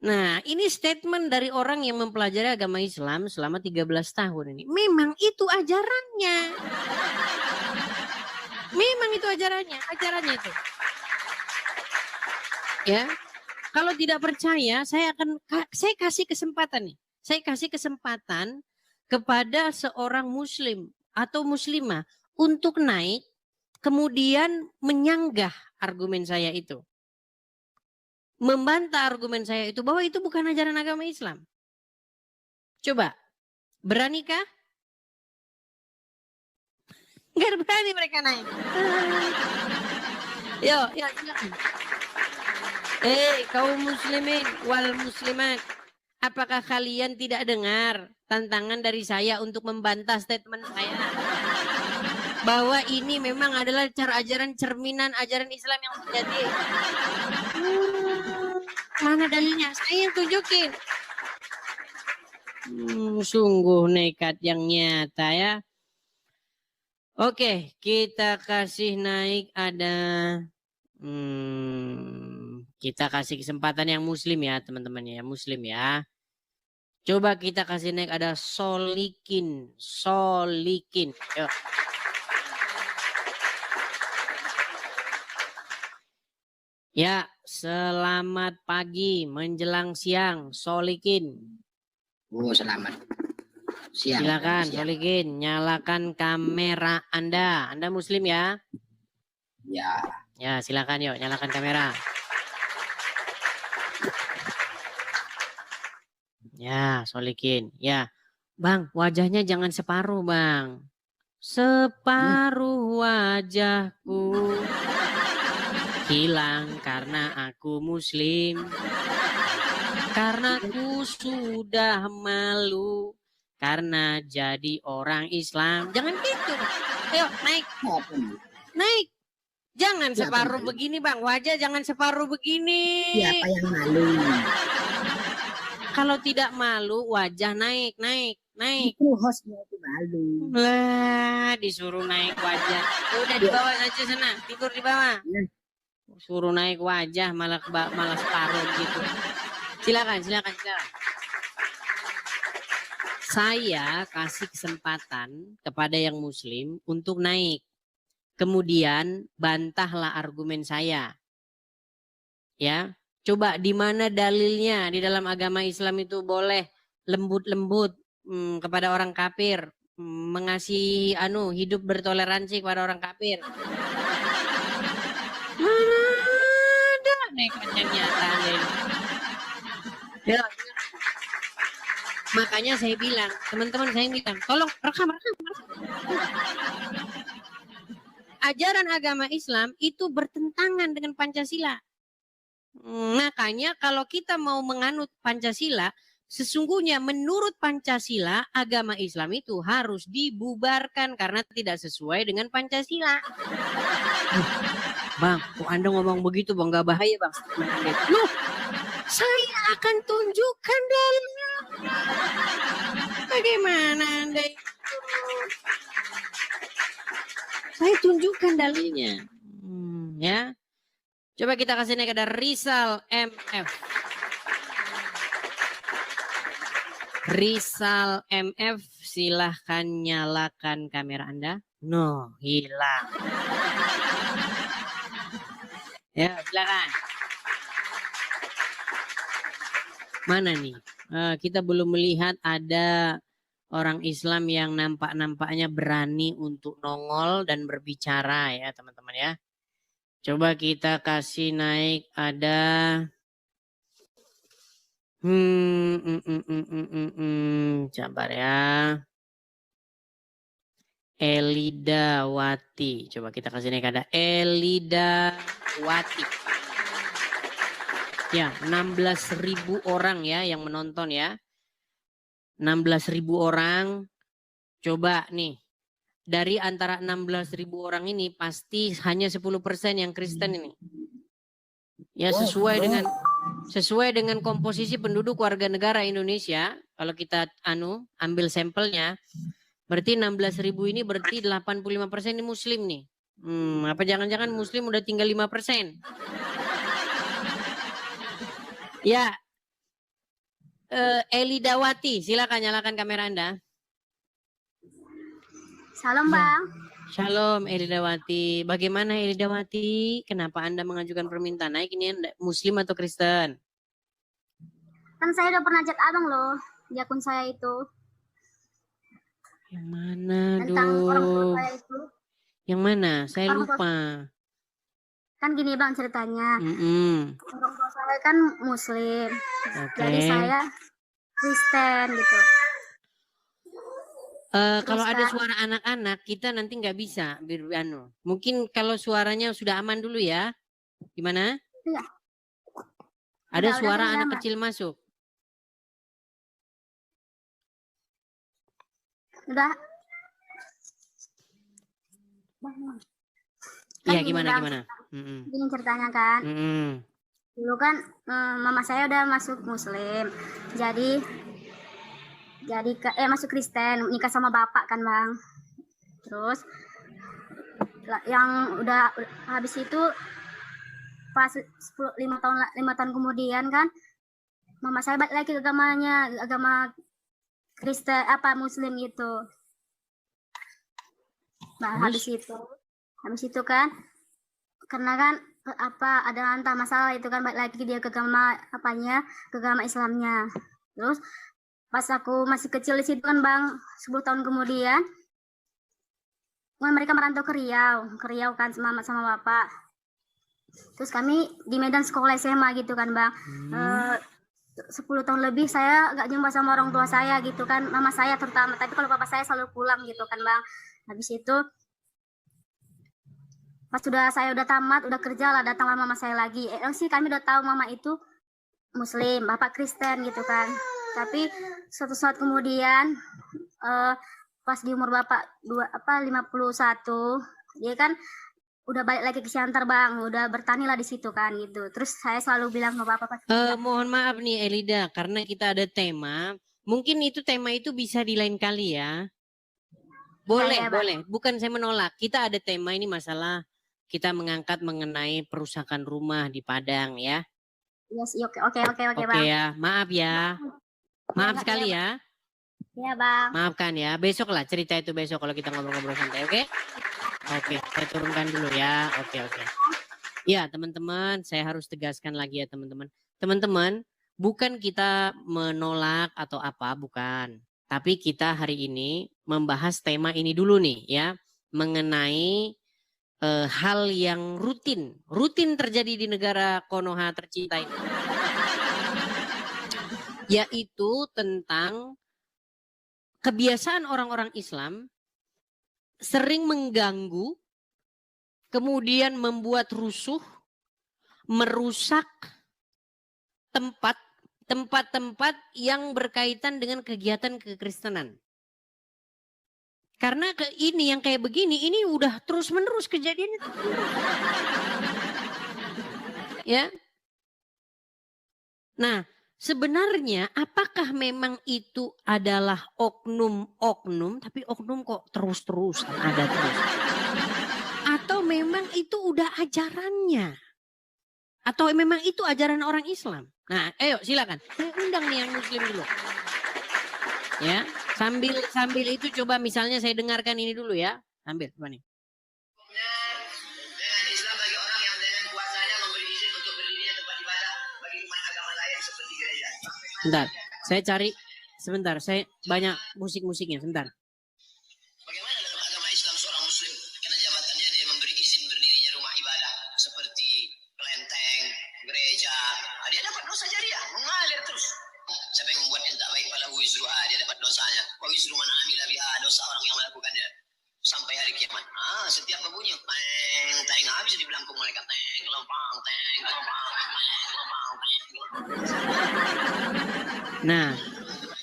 Nah, ini statement dari orang yang mempelajari agama Islam selama 13 tahun ini. Memang itu ajarannya. Memang itu ajarannya itu. Ya. Kalau tidak percaya, saya kasih kesempatan nih. Saya kasih kesempatan kepada seorang muslim atau muslimah untuk naik kemudian menyanggah argumen saya itu. Membantah argumen saya itu bahwa itu bukan ajaran agama Islam. Coba, beranikah? Enggak berani mereka naik. Yo, silakan. Kaum muslimin wal muslimat, apakah kalian tidak dengar tantangan dari saya untuk membantah statement saya? Bahwa ini memang adalah cara ajaran cerminan ajaran Islam yang sejati. Mana dalilnya? Saya yang tunjukin. Sungguh nekat yang nyata ya. Oke, kita kasih naik ada. Kita kasih kesempatan yang muslim ya teman-teman ya. Muslim ya. Coba kita kasih naik ada Solikin. Yuk. Ya, selamat pagi menjelang siang, Solikin. Selamat siang. Silakan, Solikin, nyalakan kamera Anda. Anda muslim ya? Ya. Ya, silakan yuk, nyalakan kamera. Ya, Solikin. Ya, Bang, wajahnya jangan separuh, Bang. Separuh wajahku hilang karena aku muslim. Karena aku sudah malu karena jadi orang Islam. Jangan gitu. Ayo naik. Naik. Jangan separuh begini Bang. Wajah jangan separuh begini. Siapa yang malu? Kalau tidak malu wajah naik. Itu hostnya itu malu. Lah disuruh naik wajah. Ya udah di bawah aja sana. Tidur di bawah. Suruh naik wajah malah separuh gitu. Silakan. Saya kasih kesempatan kepada yang muslim untuk naik. Kemudian bantahlah argumen saya. Ya, coba di mana dalilnya di dalam agama Islam itu boleh lembut-lembut kepada orang kafir, mengasihi hidup bertoleransi kepada orang kafir. Ada nekatnya nyata deh. Ya. Makanya saya bilang, teman-teman saya bilang, tolong rekam. ajaran agama Islam itu bertentangan dengan Pancasila. Makanya kalau kita mau menganut Pancasila, sesungguhnya menurut Pancasila agama Islam itu harus dibubarkan karena tidak sesuai dengan Pancasila. Bang, kok Anda ngomong begitu Bang, gak bahaya Bang? Loh, saya akan tunjukkan dalilnya. Bagaimana Anda itu? Saya tunjukkan dalilnya. Ya. Coba kita kasih naik ada Rizal MF. Rizal MF, silahkan nyalakan kamera Anda. No, hilang. Ya, silakan. Mana nih? Kita belum melihat ada orang Islam yang nampak-nampaknya berani untuk nongol dan berbicara ya teman-teman ya. Coba kita kasih naik ada sabar ya. Elida Wati. Coba kita kasih naik ada Elida Wati. Ya, 16.000 orang ya yang menonton ya. 16.000 orang. Coba nih. Dari antara 16.000 orang ini pasti hanya 10% yang Kristen ini. Ya sesuai dengan komposisi penduduk warga negara Indonesia, kalau kita ambil sampelnya, berarti 16.000 ini berarti 85% ini Muslim nih. Apa jangan-jangan Muslim udah tinggal 5%? Ya, Elidawati, silakan nyalakan kamera Anda. Salam Bang. Shalom Elidawati. Bagaimana Elidawati? Kenapa Anda mengajukan permintaan naik ini Muslim atau Kristen? Kan saya udah pernah chat abang loh di akun saya itu. Yang mana tentang orang tua saya itu. Yang mana? Saya lupa. Kan gini Bang ceritanya. Orang tua saya kan Muslim. Jadi saya Kristen gitu. Kalau ada suara anak-anak kita nanti nggak bisa mungkin kalau suaranya sudah aman dulu ya. Gimana? Iya. Ada suara anak kecil masuk. Udah. Iya gimana? Gini ceritanya kan. Dulu kan mama saya udah masuk Muslim. Jadi masuk Kristen, nikah sama bapak kan Bang. Terus yang udah habis itu pas 5 tahun kemudian kan mama saya balik lagi ke agama Kristen Muslim gitu. Nah, habis itu kan karena kan ada entah masalah itu kan balik lagi dia ke agama Islamnya. Terus pas aku masih kecil di situ kan Bang, 10 tahun kemudian mereka merantau ke Riau kan sama bapak. Terus kami di Medan sekolah SMA gitu kan Bang. 10 tahun lebih saya gak jumpa sama orang tua saya gitu kan, mama saya terutama, tapi kalau papa saya selalu pulang gitu kan Bang. Habis itu pas saya udah tamat, udah kerja lah, datanglah mama saya lagi. Sih kami udah tahu mama itu Muslim, bapak Kristen gitu kan. Tapi suatu saat kemudian pas di umur bapak 51, dia kan udah balik lagi ke Siantar Bang, udah bertani lah di situ kan gitu. Terus saya selalu bilang sama bapak mohon maaf nih Elida, karena kita ada tema, mungkin tema itu bisa di lain kali ya. Boleh. Bukan saya menolak. Kita ada tema ini masalah kita mengangkat mengenai perusakan rumah di Padang ya. Yes, oke Bang. Oke ya, maaf ya. Maaf sekali ya. Iya Bang. Maafkan ya. Besok lah cerita itu besok kalau kita ngobrol-ngobrol santai, oke? Oke, saya turunkan dulu ya. Oke. Ya teman-teman, saya harus tegaskan lagi ya teman-teman. Teman-teman, bukan kita menolak atau apa, bukan. Tapi kita hari ini membahas tema ini dulu nih ya. Mengenai hal yang rutin terjadi di negara Konoha tercinta ini. Yaitu tentang kebiasaan orang-orang Islam sering mengganggu kemudian membuat rusuh, merusak tempat-tempat yang berkaitan dengan kegiatan kekristenan. Karena ini yang kayak begini, ini udah terus-menerus kejadiannya. Ya. Nah, sebenarnya apakah memang itu adalah oknum-oknum, tapi oknum kok terus-terusan ada terus? Atau memang itu udah ajarannya? Atau memang itu ajaran orang Islam? Nah, ayo silakan. Saya undang nih yang Muslim dulu. Ya, sambil itu coba misalnya saya dengarkan ini dulu ya. Sambil, coba nih. Dengan Islam bagi orang yang dengan kuasanya memberi izin untuk berdirinya tempat ibadah bagi umat agama lain seperti gereja. Bentar, saya cari sebentar. Saya banyak musik-musiknya, sebentar. Bagaimana dalam agama Islam seorang Muslim karena jabatannya dia memberi izin berdirinya rumah ibadah seperti kelenteng, gereja, dia dapat dosa jariah mengalir terus. Siapa yang membuat yang tak baik pada wizruha, dia dapat dosanya. Wa wizru man amila biha, dosa orang yang melakukannya sampai hari kiamat. Setiap berbunyi teng teng habis di belangkung malaikat teng lompang teng lompang lompang teng. Nah,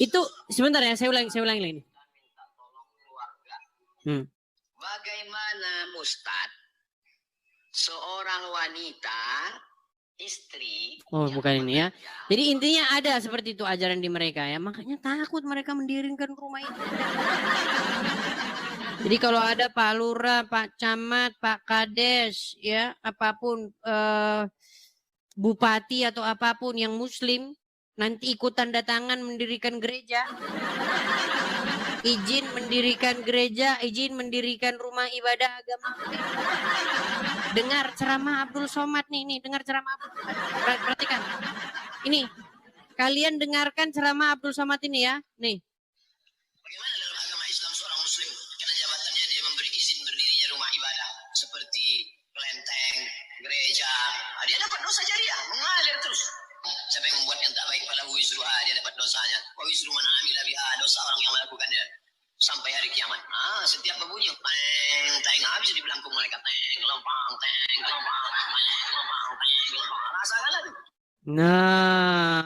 itu sebentar ya, saya ulangi lagi. Bagaimana Ustadz seorang wanita istri? Oh, bukan ini ya. Jadi intinya ada seperti itu ajaran di mereka ya. Makanya takut mereka mendirikan rumah itu. Jadi kalau ada Pak Lurah, Pak Camat, Pak Kades, ya apapun bupati atau apapun yang Muslim nanti ikut tanda tangan mendirikan gereja, izin mendirikan gereja, izin mendirikan rumah ibadah agama. Dengar ceramah Abdul Somad nih, dengar ceramah Abdul. Perhatikan. Ini, kalian dengarkan ceramah Abdul Somad ini ya. Nih. Bagaimana dalam agama Islam seorang Muslim karena jabatannya dia memberi izin berdirinya rumah ibadah seperti kelenteng, gereja, dia dapat dosa jariah mengalir terus. Siapa yang membuat yang tak baik pada wizruha, dia dapat dosanya. Wa wizru man amila biha, dosa orang yang melakukannya sampai hari kiamat. Setiap berbunyi teng teng habis di belangkung malaikat teng lompang teng lompang lompang teng lompang. Rasakan lagi. Nah.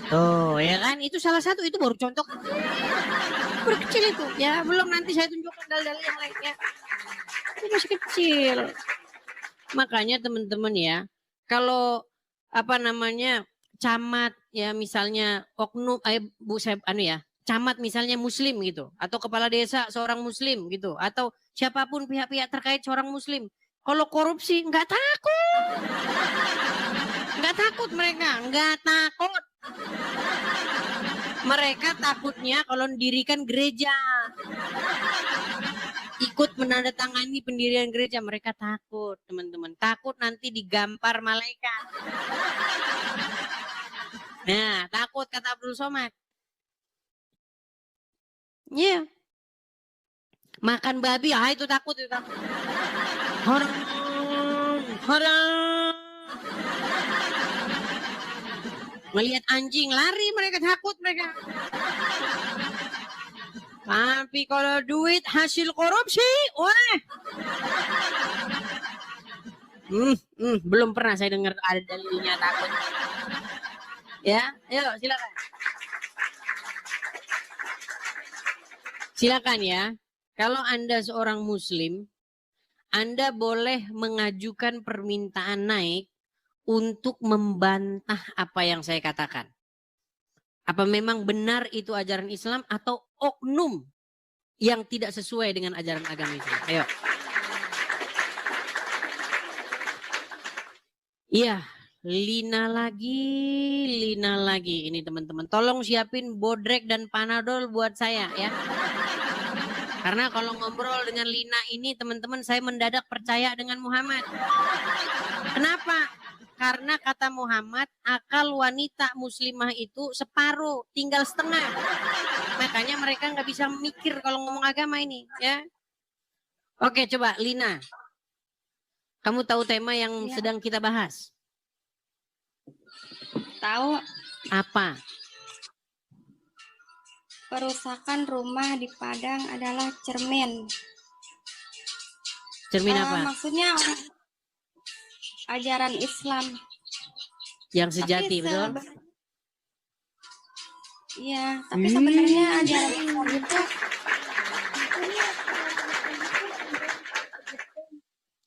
Tuh, ya kan? Itu salah satu, itu baru contoh. Baru kecil itu. Ya, belum nanti saya tunjukkan dalil-dalil yang lain ya. Itu masih kecil. Makanya teman-teman ya, kalau camat ya misalnya oknum camat misalnya Muslim gitu, atau kepala desa seorang Muslim gitu, atau siapapun pihak-pihak terkait seorang Muslim, kalau korupsi nggak takut mereka, nggak takut. Mereka takutnya kalau mendirikan gereja, ikut menandatangani pendirian gereja, mereka takut teman-teman, takut nanti digampar malaikat. Nah, takut kata Abdul Somad. Iya. Yeah. Makan babi, itu takut. Haram. Melihat anjing lari mereka, takut mereka. Tapi kalau duit hasil korupsi, wah. Belum pernah saya dengar ada dalilnya takut. Ya, ayo silakan. Silakan ya. Kalau Anda seorang Muslim, Anda boleh mengajukan permintaan naik untuk membantah apa yang saya katakan. Apa memang benar itu ajaran Islam atau oknum yang tidak sesuai dengan ajaran agama Islam? Ayo. Iya, Lina lagi. Ini teman-teman. Tolong siapin bodrek dan panadol buat saya ya. Karena kalau ngobrol dengan Lina ini teman-teman, saya mendadak percaya dengan Muhammad. Kenapa? Karena kata Muhammad, akal wanita muslimah itu separuh, tinggal setengah. Makanya mereka nggak bisa mikir kalau ngomong agama ini, ya. Oke, coba Lina. Kamu tahu tema yang sedang kita bahas? Tahu. Apa? Perusakan rumah di Padang adalah cermin. Cermin apa? Maksudnya ajaran Islam. Yang sejati, betul? Iya, tapi sebenarnya ajaran Islam itu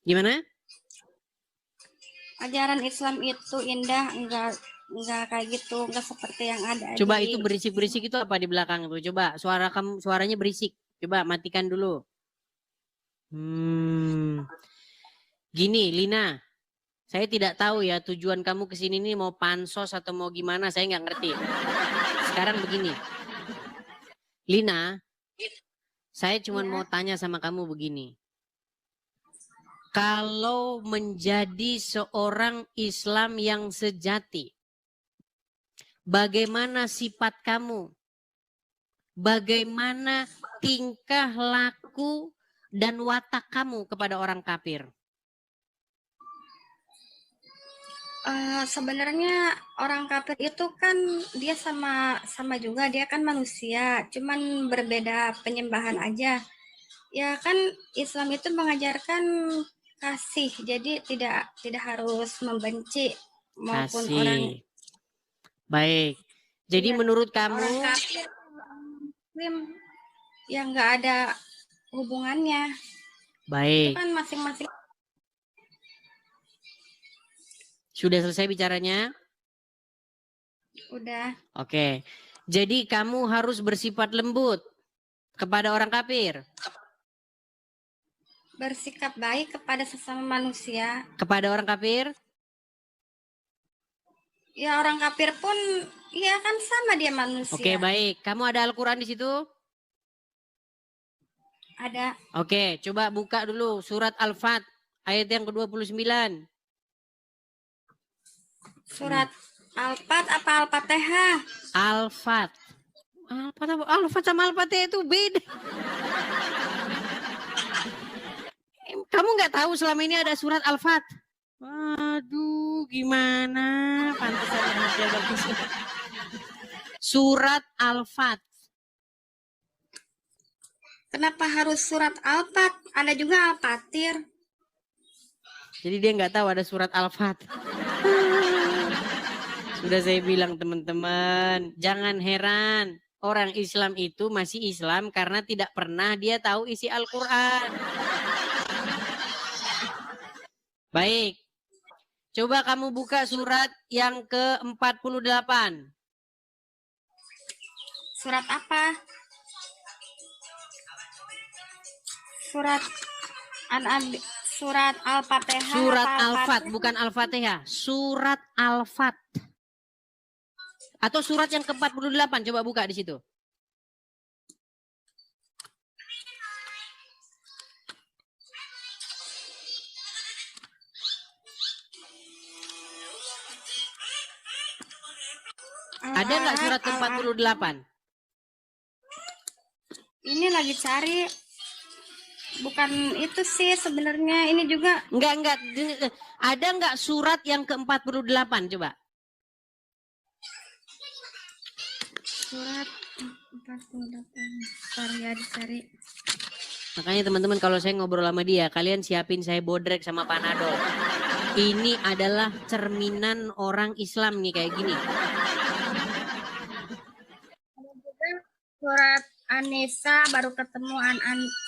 Gimana? ajaran Islam itu indah, enggak kayak gitu, enggak seperti yang ada Coba di itu berisik-berisik itu apa di belakang itu? Coba suaranya berisik. Coba matikan dulu. Gini, Lina. Saya tidak tahu ya tujuan kamu ke sini ini mau pansos atau mau gimana, saya nggak ngerti. Sekarang begini. Lina, saya cuma mau tanya sama kamu begini. Kalau menjadi seorang Islam yang sejati, bagaimana sifat kamu? Bagaimana tingkah laku dan watak kamu kepada orang kafir? Sebenarnya orang kafir itu kan dia sama juga, dia kan manusia, cuman berbeda penyembahan aja. Ya kan Islam itu mengajarkan kasih, jadi tidak harus membenci maupun orang. Baik. Jadi menurut kamu orang kafir yang nggak ada hubungannya. baik. Itu kan masing-masing. Sudah selesai bicaranya? Udah. Oke. Jadi kamu harus bersifat lembut kepada orang kafir. Bersikap baik kepada sesama manusia. Kepada orang kafir? Ya orang kafir pun ya kan sama dia manusia. Oke, baik. Kamu ada Al-Quran di situ? Ada. Oke, coba buka dulu surat Al-Fat ayat yang ke-29. Surat Al-Fat apa Al-Fatihah? Al-Fat. Al-Fat sama Al-Fatihah itu beda. Kamu nggak tahu selama ini ada surat Al-Fat? Waduh, gimana? Pantesan surat Al-Fat. Kenapa harus surat Al-Fat? Ada juga Al-Fatir. Jadi dia nggak tahu ada surat Al-Fat. Sudah saya bilang teman-teman, jangan heran. Orang Islam itu masih Islam karena tidak pernah dia tahu isi Al-Quran. Baik. Coba kamu buka surat yang ke-48. Surat apa? Surat surat Al-Fatihah. Surat Al-Fat, bukan Al-Fatihah. Surat Al-Fat. Atau surat yang ke-48, coba buka di situ. Ada nggak surat ke-48? Ini lagi cari. Bukan itu sih sebenarnya, ini juga. Enggak. Ada nggak surat yang ke-48, coba? Surat 48. Bentar ya dicari. Makanya teman-teman kalau saya ngobrol sama dia, kalian siapin saya bodrek sama Panadol. Ini adalah cerminan orang Islam nih kayak gini. Surat An-Nisa baru ketemu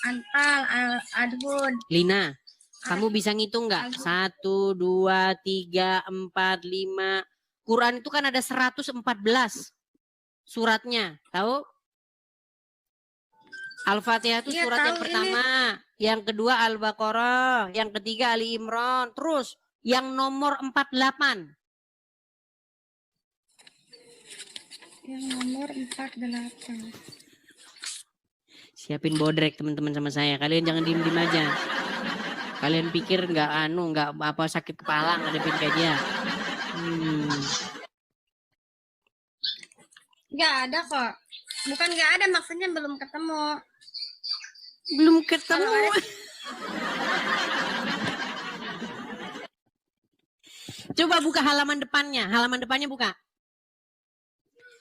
Anfal, Al-Adhud. Lina, kamu bisa ngitung nggak? 1, 2, 3, 4, 5. Quran itu kan ada 114 suratnya, tahu? Al-Fatihah itu Iya, surat yang pertama, yang kedua Al-Baqarah, yang ketiga Ali Imran, terus yang nomor 48. Yang nomor 48. Siapin bodrek teman-teman sama saya. Kalian jangan diem-diem aja. Kalian pikir nggak apa sakit kepala ngadepin kayak dia. Nggak ada kok. Bukan nggak ada, maksudnya belum ketemu. Belum ketemu. Coba buka halaman depannya. Halaman depannya buka.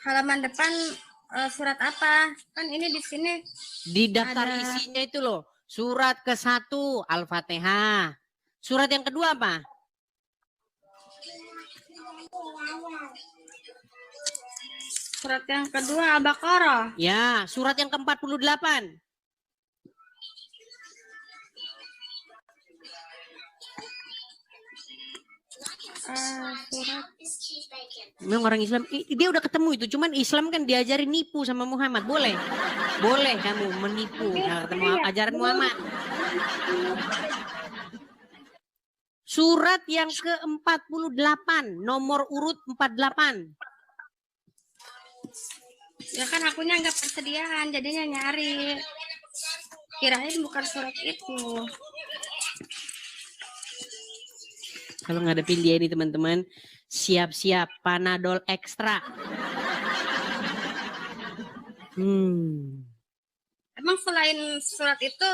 Halaman depan surat apa? Kan ini di sini. Di daftar ada. isinya itu loh. Surat ke-1 Al-Fatihah. Surat yang kedua apa? Surat yang kedua Al-Baqarah. Ya, surat yang ke-48. Surat Memang orang Islam, dia udah ketemu itu. Cuman Islam kan diajarin nipu sama Muhammad. Boleh. Boleh kamu menipu. Ketemu ajaran Muhammad. Surat yang ke-48. Nomor urut 48. ya kan akunya nggak persediaan, jadinya nyari. Kirain bukan surat itu. Kalau ngadepin dia ini teman-teman, siap-siap Panadol ekstra. Emang selain surat itu,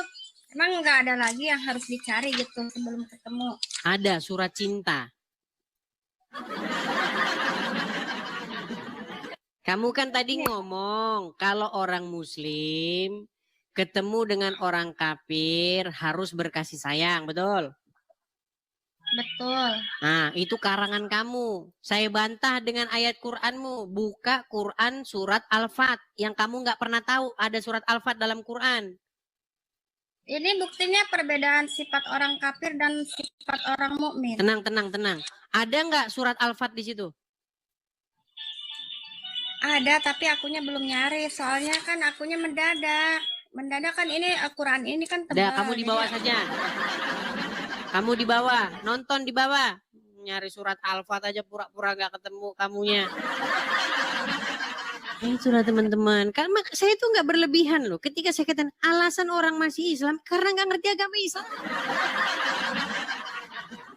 emang nggak ada lagi yang harus dicari gitu sebelum ketemu? Ada surat cinta. Kamu kan tadi ngomong kalau orang muslim ketemu dengan orang kafir harus berkasih sayang, betul? Betul. Nah, itu karangan kamu. Saya bantah dengan ayat Qur'anmu. Buka Qur'an surat Al-Fat. Yang kamu nggak pernah tahu ada surat Al-Fat dalam Qur'an. Ini buktinya perbedaan sifat orang kafir dan sifat orang mukmin. Tenang. Ada nggak surat Al-Fat di situ? Ada, tapi akunya belum nyari. Soalnya kan akunya mendadak. Mendadak kan ini Al-Quran ini kan tebal. Udah, kamu di bawah saja. Kamu di bawah, nonton di bawah. Nyari surat Al-Fat aja pura-pura gak ketemu kamunya. Itulah teman-teman. Karena saya tuh gak berlebihan loh. Ketika saya katakan alasan orang masih Islam karena gak ngerti agama Islam.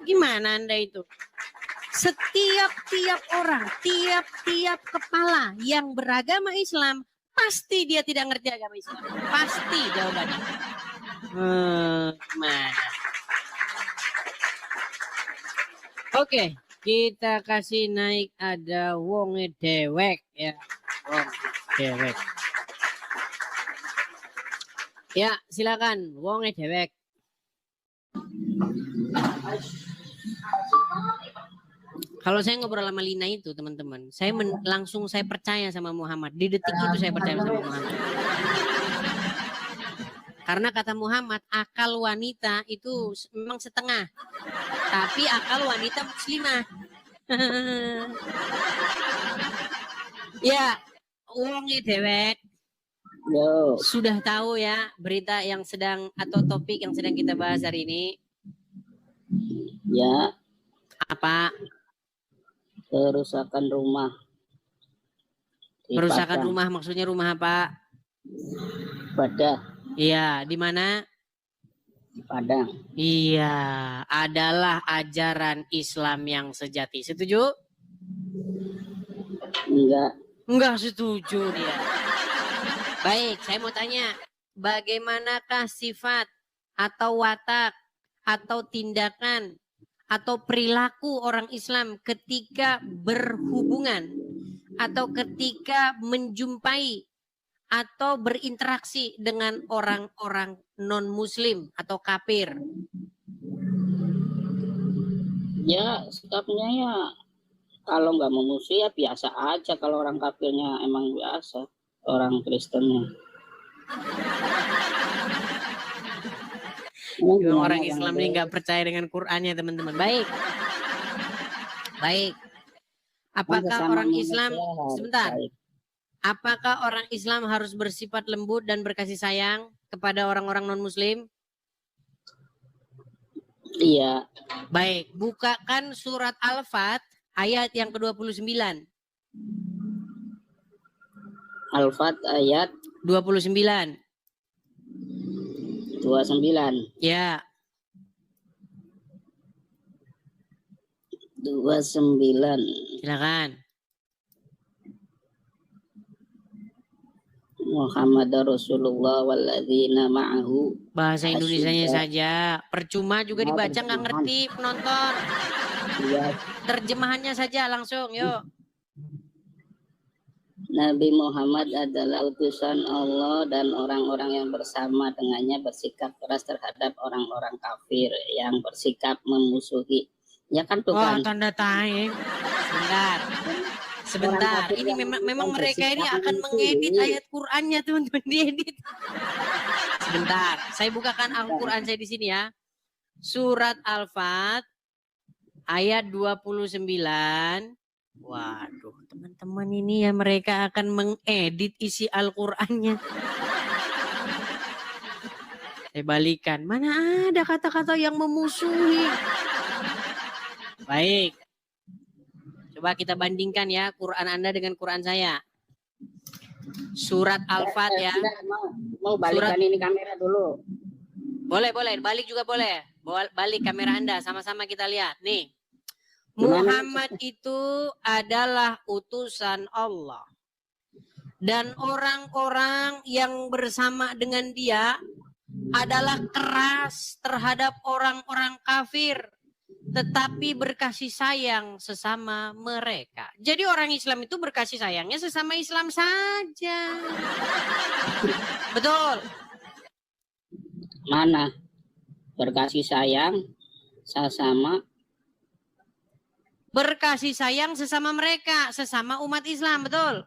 Gimana Anda itu? Setiap orang, tiap kepala yang beragama Islam, pasti dia tidak ngerti agama Islam. Pasti jawabannya. Gimana? Oke, kita kasih naik ada wonge dewek ya. Wonge dewek. Ya, silakan wonge dewek. Kalau saya ngobrol sama Lina itu teman-teman, saya langsung saya percaya sama Muhammad. Di detik itu saya percaya sama Muhammad. Karena kata Muhammad, akal wanita itu memang setengah. Tapi akal wanita muslimah. Ya, uangnya dewek. Yo, Sudah tahu ya berita yang sedang atau topik yang sedang kita bahas hari ini? ya, Apa? kerusakan rumah. Di Perusakan Padang. rumah, maksudnya rumah apa? Badah, Iya, di mana? di Padang. Iya, adalah ajaran Islam yang sejati. Setuju? Enggak, Enggak setuju dia. Baik, saya mau tanya, bagaimanakah sifat atau watak atau tindakan atau perilaku orang Islam ketika berhubungan atau ketika menjumpai atau berinteraksi dengan orang-orang non-muslim atau kafir? ya sikapnya ya kalau nggak memusuhi ya biasa aja. Kalau orang kafirnya emang biasa, orang Kristennya. Orang Islam ini nggak percaya dengan Qur'annya teman-teman. Baik. Apakah orang Islam sebentar? Apakah orang Islam harus bersifat lembut dan berkasih sayang kepada orang-orang non-muslim? Iya, Baik, bukakan surat Al-Fat ayat yang ke-29. Al-Fat ayat 29. 29. Ya, 29. silakan. Muhammad Rasulullah walladzina ma'ahu. Bahasa Indonesianya saja. Percuma juga dibaca nggak ngerti penonton. Iya, Terjemahannya saja langsung, yuk. Nabi Muhammad adalah utusan Allah dan orang-orang yang bersama dengannya bersikap keras terhadap orang-orang kafir yang bersikap memusuhi. Ya kan tuh Wah, kan. tanda tanya. Sebentar. Ini memang mereka ini akan mengedit ayat Qur'annya, teman-teman, diedit. Sebentar, saya bukakan Al-Qur'an saya di sini ya. Surat Al-Fat ayat 29. Waduh, teman-teman, ini ya mereka akan mengedit isi Al-Qur'annya. Saya balikan. Mana ada kata-kata yang memusuhi. Baik. Coba kita bandingkan ya Quran Anda dengan Quran saya. Surat Al-Fat ya. Mau balikan ini kamera dulu. Boleh, balik juga boleh. Balik kamera Anda, sama-sama kita lihat. Nih. Gimana? Muhammad itu adalah utusan Allah. Dan orang-orang yang bersama dengan dia adalah keras terhadap orang-orang kafir, tetapi berkasih sayang sesama mereka. Jadi orang Islam itu berkasih sayangnya sesama Islam saja. Betul. Mana? Berkasih sayang sesama. Berkasih sayang sesama mereka, sesama umat Islam, betul?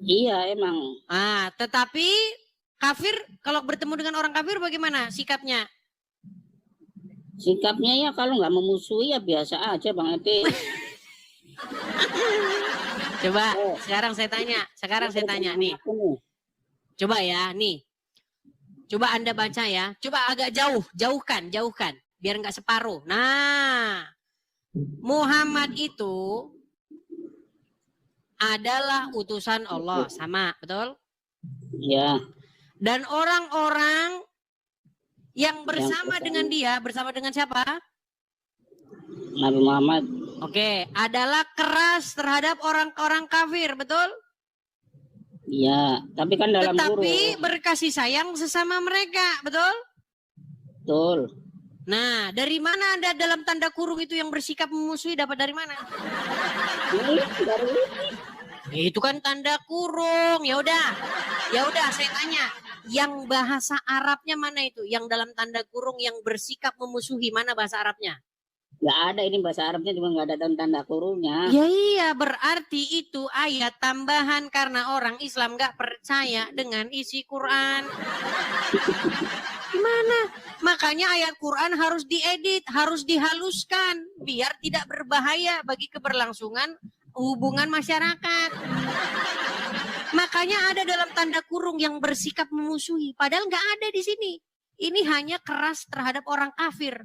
Iya emang. Tetapi kafir, kalau bertemu dengan orang kafir bagaimana sikapnya? Sikapnya ya kalau nggak memusuhi ya biasa aja Bang Edi. Coba sekarang saya tanya nih. Coba ya nih. Coba Anda baca ya. Coba agak jauhkan. Biar nggak separuh. Nah, Muhammad itu adalah utusan Allah, sama, betul? Ya. Dan orang-orang yang bersama dengan dia, bersama dengan siapa? Nabi Muhammad. Oke, adalah keras terhadap orang-orang kafir, betul? Ya, tapi kan dalam Tetapi kurung. berkasih sayang sesama mereka, betul? Betul. Nah, dari mana Anda dalam tanda kurung itu yang bersikap memusuhi dapat dari mana? Itu kan tanda kurung. Ya udah saya tanya, yang bahasa Arabnya mana itu? Yang dalam tanda kurung yang bersikap memusuhi, mana bahasa Arabnya? Nggak ada, ini bahasa Arabnya cuma nggak ada tanda kurungnya. Ya iya, berarti itu ayat tambahan karena orang Islam nggak percaya dengan isi Quran. Gimana? Makanya ayat Quran harus diedit, harus dihaluskan biar tidak berbahaya bagi keberlangsungan hubungan masyarakat. Makanya ada dalam tanda kurung yang bersikap memusuhi, padahal nggak ada di sini. Ini hanya keras terhadap orang kafir.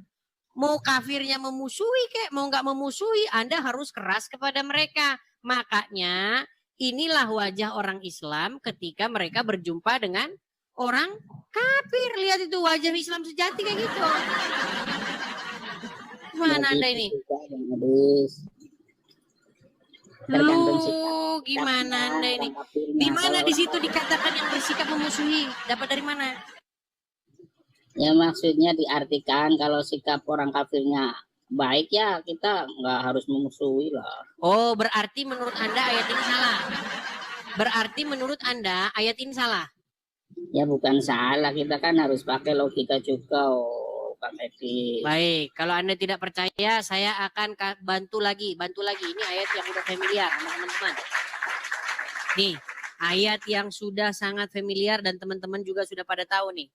Mau kafirnya memusuhi kek, mau nggak memusuhi, Anda harus keras kepada mereka. Makanya inilah wajah orang Islam ketika mereka berjumpa dengan orang kafir. Lihat itu wajah Islam sejati kayak gitu. Mana Anda ini? Lu gimana Anda ini? Di mana di situ dikatakan yang bersikap memusuhi? Dapat dari mana? Ya maksudnya diartikan kalau sikap orang kafirnya baik ya kita nggak harus memusuhi lah. Oh, berarti menurut Anda ayat ini salah. Berarti menurut Anda ayat ini salah. Ya bukan salah, kita kan harus pakai logika juga, Kang Edi. Baik, kalau Anda tidak percaya, saya akan bantu lagi. Ini ayat yang sudah familiar, teman-teman. Nih, ayat yang sudah sangat familiar dan teman-teman juga sudah pada tahu nih.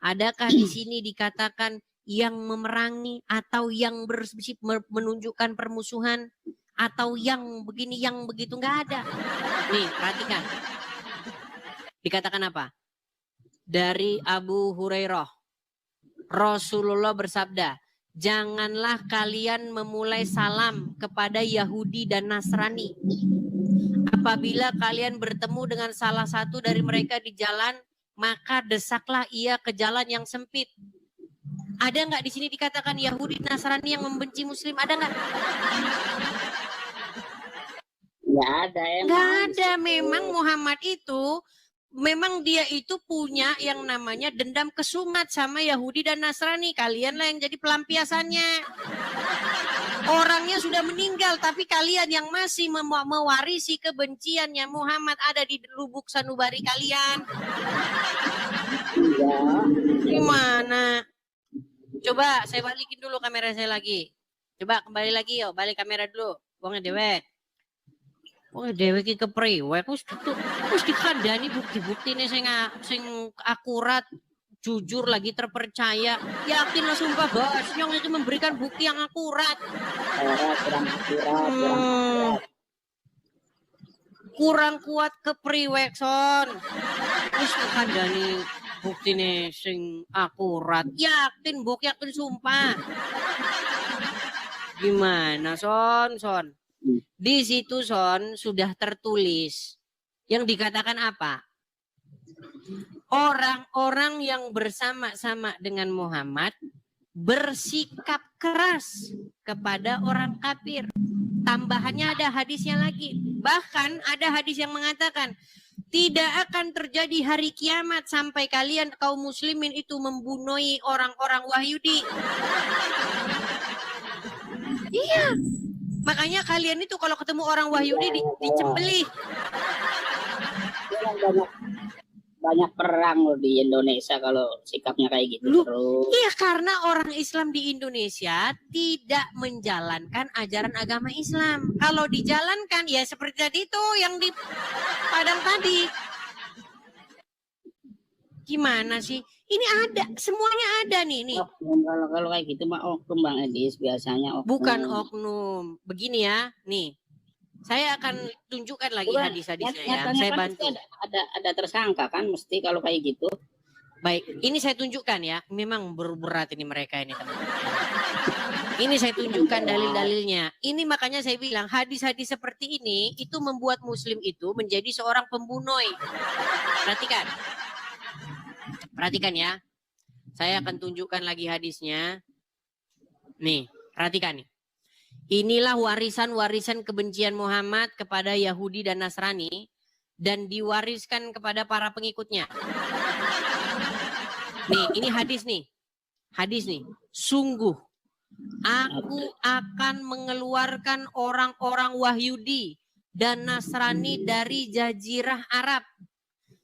Adakah di sini dikatakan yang memerangi atau yang menunjukkan permusuhan atau yang begini, yang begitu? Nggak ada. Nih, perhatikan. Dikatakan apa? Dari Abu Hurairah. Rasulullah bersabda, janganlah kalian memulai salam kepada Yahudi dan Nasrani. Apabila kalian bertemu dengan salah satu dari mereka di jalan, maka desaklah ia ke jalan yang sempit. Ada nggak di sini dikatakan Yahudi Nasrani yang membenci Muslim? Ada nggak? Nggak ada. Nggak ada. Memang Muhammad itu, memang dia itu punya yang namanya dendam kesumat sama Yahudi dan Nasrani. Kalianlah yang jadi pelampiasannya. Orangnya sudah meninggal, tapi kalian yang masih mewarisi kebenciannya Muhammad ada di lubuk sanubari kalian. Iya. Gimana? Coba saya balikin dulu kamera saya lagi. Coba kembali lagi yo, balik kamera dulu. Wong dewek. Wong dewek iki kepriwe? Wis dikandani bukti-bukti nih sing akurat, jujur lagi terpercaya. Yakin lah sumpah bos, Nyong itu memberikan bukti yang akurat. Kurang akurat. Kurang kuat kepriwe son. Wis dikandani bukti nih sing akurat. Yakin buk, yakin sumpah. Gimana son? Di situ son sudah tertulis yang dikatakan apa? Orang-orang yang bersama-sama dengan Muhammad bersikap keras kepada orang kafir. Tambahannya ada hadisnya lagi. Bahkan ada hadis yang mengatakan tidak akan terjadi hari kiamat sampai kalian kaum muslimin itu membunuh orang-orang Wahyudi. Iya. Makanya kalian itu kalau ketemu orang Wahyudi dicembelih. Banyak perang loh di Indonesia kalau sikapnya kayak gitu. Iya, karena orang Islam di Indonesia tidak menjalankan ajaran agama Islam. Kalau dijalankan ya seperti tadi itu yang di Padang tadi. Gimana sih? Ini ada, semuanya ada nih. Kalau kayak gitu mah oknum Bang Edis, biasanya oknum. Bukan oknum. Begini ya, nih. Saya akan tunjukkan lagi hadis-hadisnya ya. Saya bantu. Ada tersangka kan mesti kalau kayak gitu. Baik, ini saya tunjukkan ya. Memang berat ini mereka ini teman-teman. Ini saya tunjukkan dalil-dalilnya. Ini makanya saya bilang hadis-hadis seperti ini itu membuat muslim itu menjadi seorang pembunuh. Perhatikan. Perhatikan ya. Saya akan tunjukkan lagi hadisnya. Nih, perhatikan nih. Inilah warisan-warisan kebencian Muhammad kepada Yahudi dan Nasrani dan diwariskan kepada para pengikutnya. Nih, ini hadis nih. Hadis nih. Sungguh aku akan mengeluarkan orang-orang Wahyudi dan Nasrani dari jazirah Arab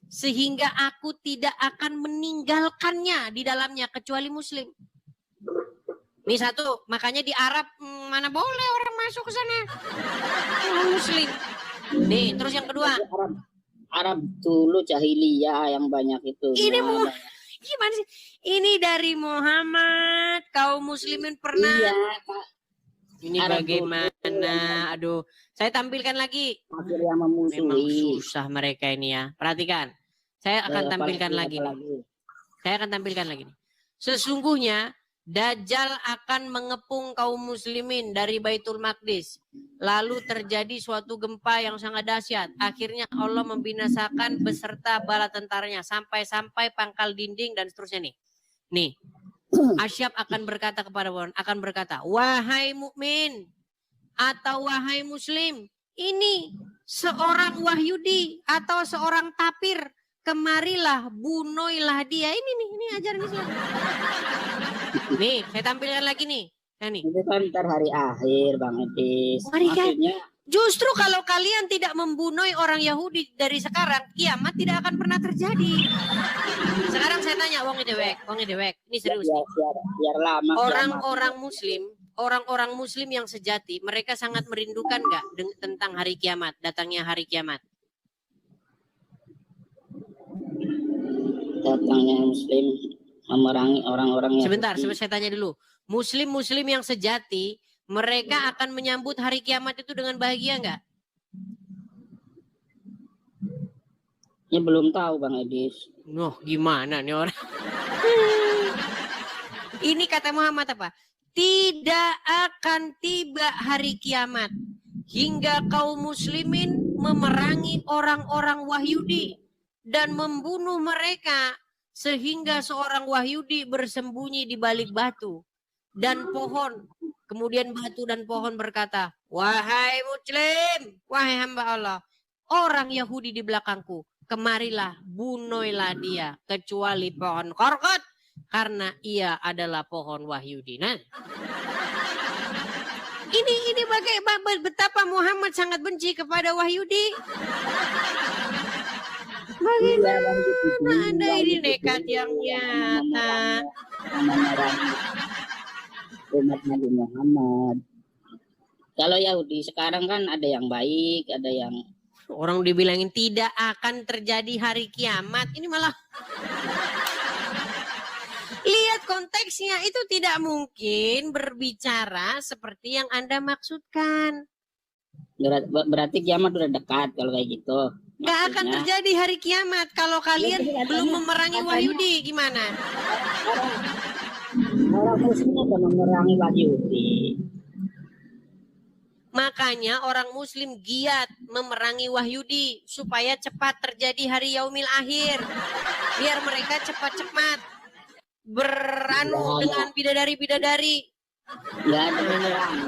sehingga aku tidak akan meninggalkannya di dalamnya kecuali muslim. Ini satu, makanya di Arab mana boleh orang masuk ke sana. Muslim. Nih, terus yang kedua. Arab dulu jahiliyah yang banyak itu. Ini gimana sih? Ini dari Muhammad, kaum muslimin pernah. Iya, ini Arab bagaimana? Aduh, saya tampilkan lagi. Yang memusuhi. Memang susah mereka ini ya. Perhatikan. Saya akan tampilkan lagi. Saya akan tampilkan lagi. Sesungguhnya Dajjal akan mengepung kaum muslimin dari Baitul Maqdis. Lalu terjadi suatu gempa yang sangat dahsyat. Akhirnya Allah membinasakan beserta bala tentaranya sampai-sampai pangkal dinding dan seterusnya nih. Nih, Asyab akan berkata kepada Fir'aun, akan berkata, wahai mukmin atau wahai muslim, ini seorang Wahyudi atau seorang tapir, kemarilah bunuhlah dia. Ini ajaran Islam. Nih, saya tampilkan lagi nih. Nah, nih. Itu kan ntar hari akhir Bang Edis. Maksudnya, justru kalau kalian tidak membunuh orang Yahudi dari sekarang, kiamat tidak akan pernah terjadi. Sekarang saya tanya, wong dewek. Ini serius. Biar lama. Orang-orang Muslim yang sejati, mereka sangat merindukan nggak tentang hari kiamat, datangnya hari kiamat? Datangnya Muslim memerangi orang-orang yang sebentar saya tanya dulu. Muslim yang sejati, mereka akan menyambut hari kiamat itu dengan bahagia nggak? Ya belum tahu Bang Edis. Gimana nih orang? Ini kata Muhammad apa? Tidak akan tiba hari kiamat hingga kaum muslimin memerangi orang-orang Wahyudi dan membunuh mereka sehingga seorang Wahyudi bersembunyi di balik batu dan pohon. Kemudian batu dan pohon berkata, wahai muslim, wahai hamba Allah, orang Yahudi di belakangku, kemarilah bunuhlah dia kecuali pohon korkot karena ia adalah pohon Wahyudi. Nah, Ini betapa Muhammad sangat benci kepada Wahyudi. Bagaimana Anda ini nekat yang nyata? Umat Nabi Muhammad. Kalau Yahudi sekarang kan ada yang baik, ada yang orang dibilangin tidak akan terjadi hari kiamat. Ini malah lihat konteksnya, itu tidak mungkin berbicara seperti yang Anda maksudkan. berarti kiamat udah dekat kalau kayak gitu. Gak akan terjadi hari kiamat kalau kalian belum memerangi Wahyudi. Gimana? Orang Muslim udah memerangi Wahyudi. Makanya orang Muslim giat memerangi Wahyudi supaya cepat terjadi hari yaumil akhir. Biar mereka cepat-cepat beranu dengan bidadari-bidadari. Ya ada penerangan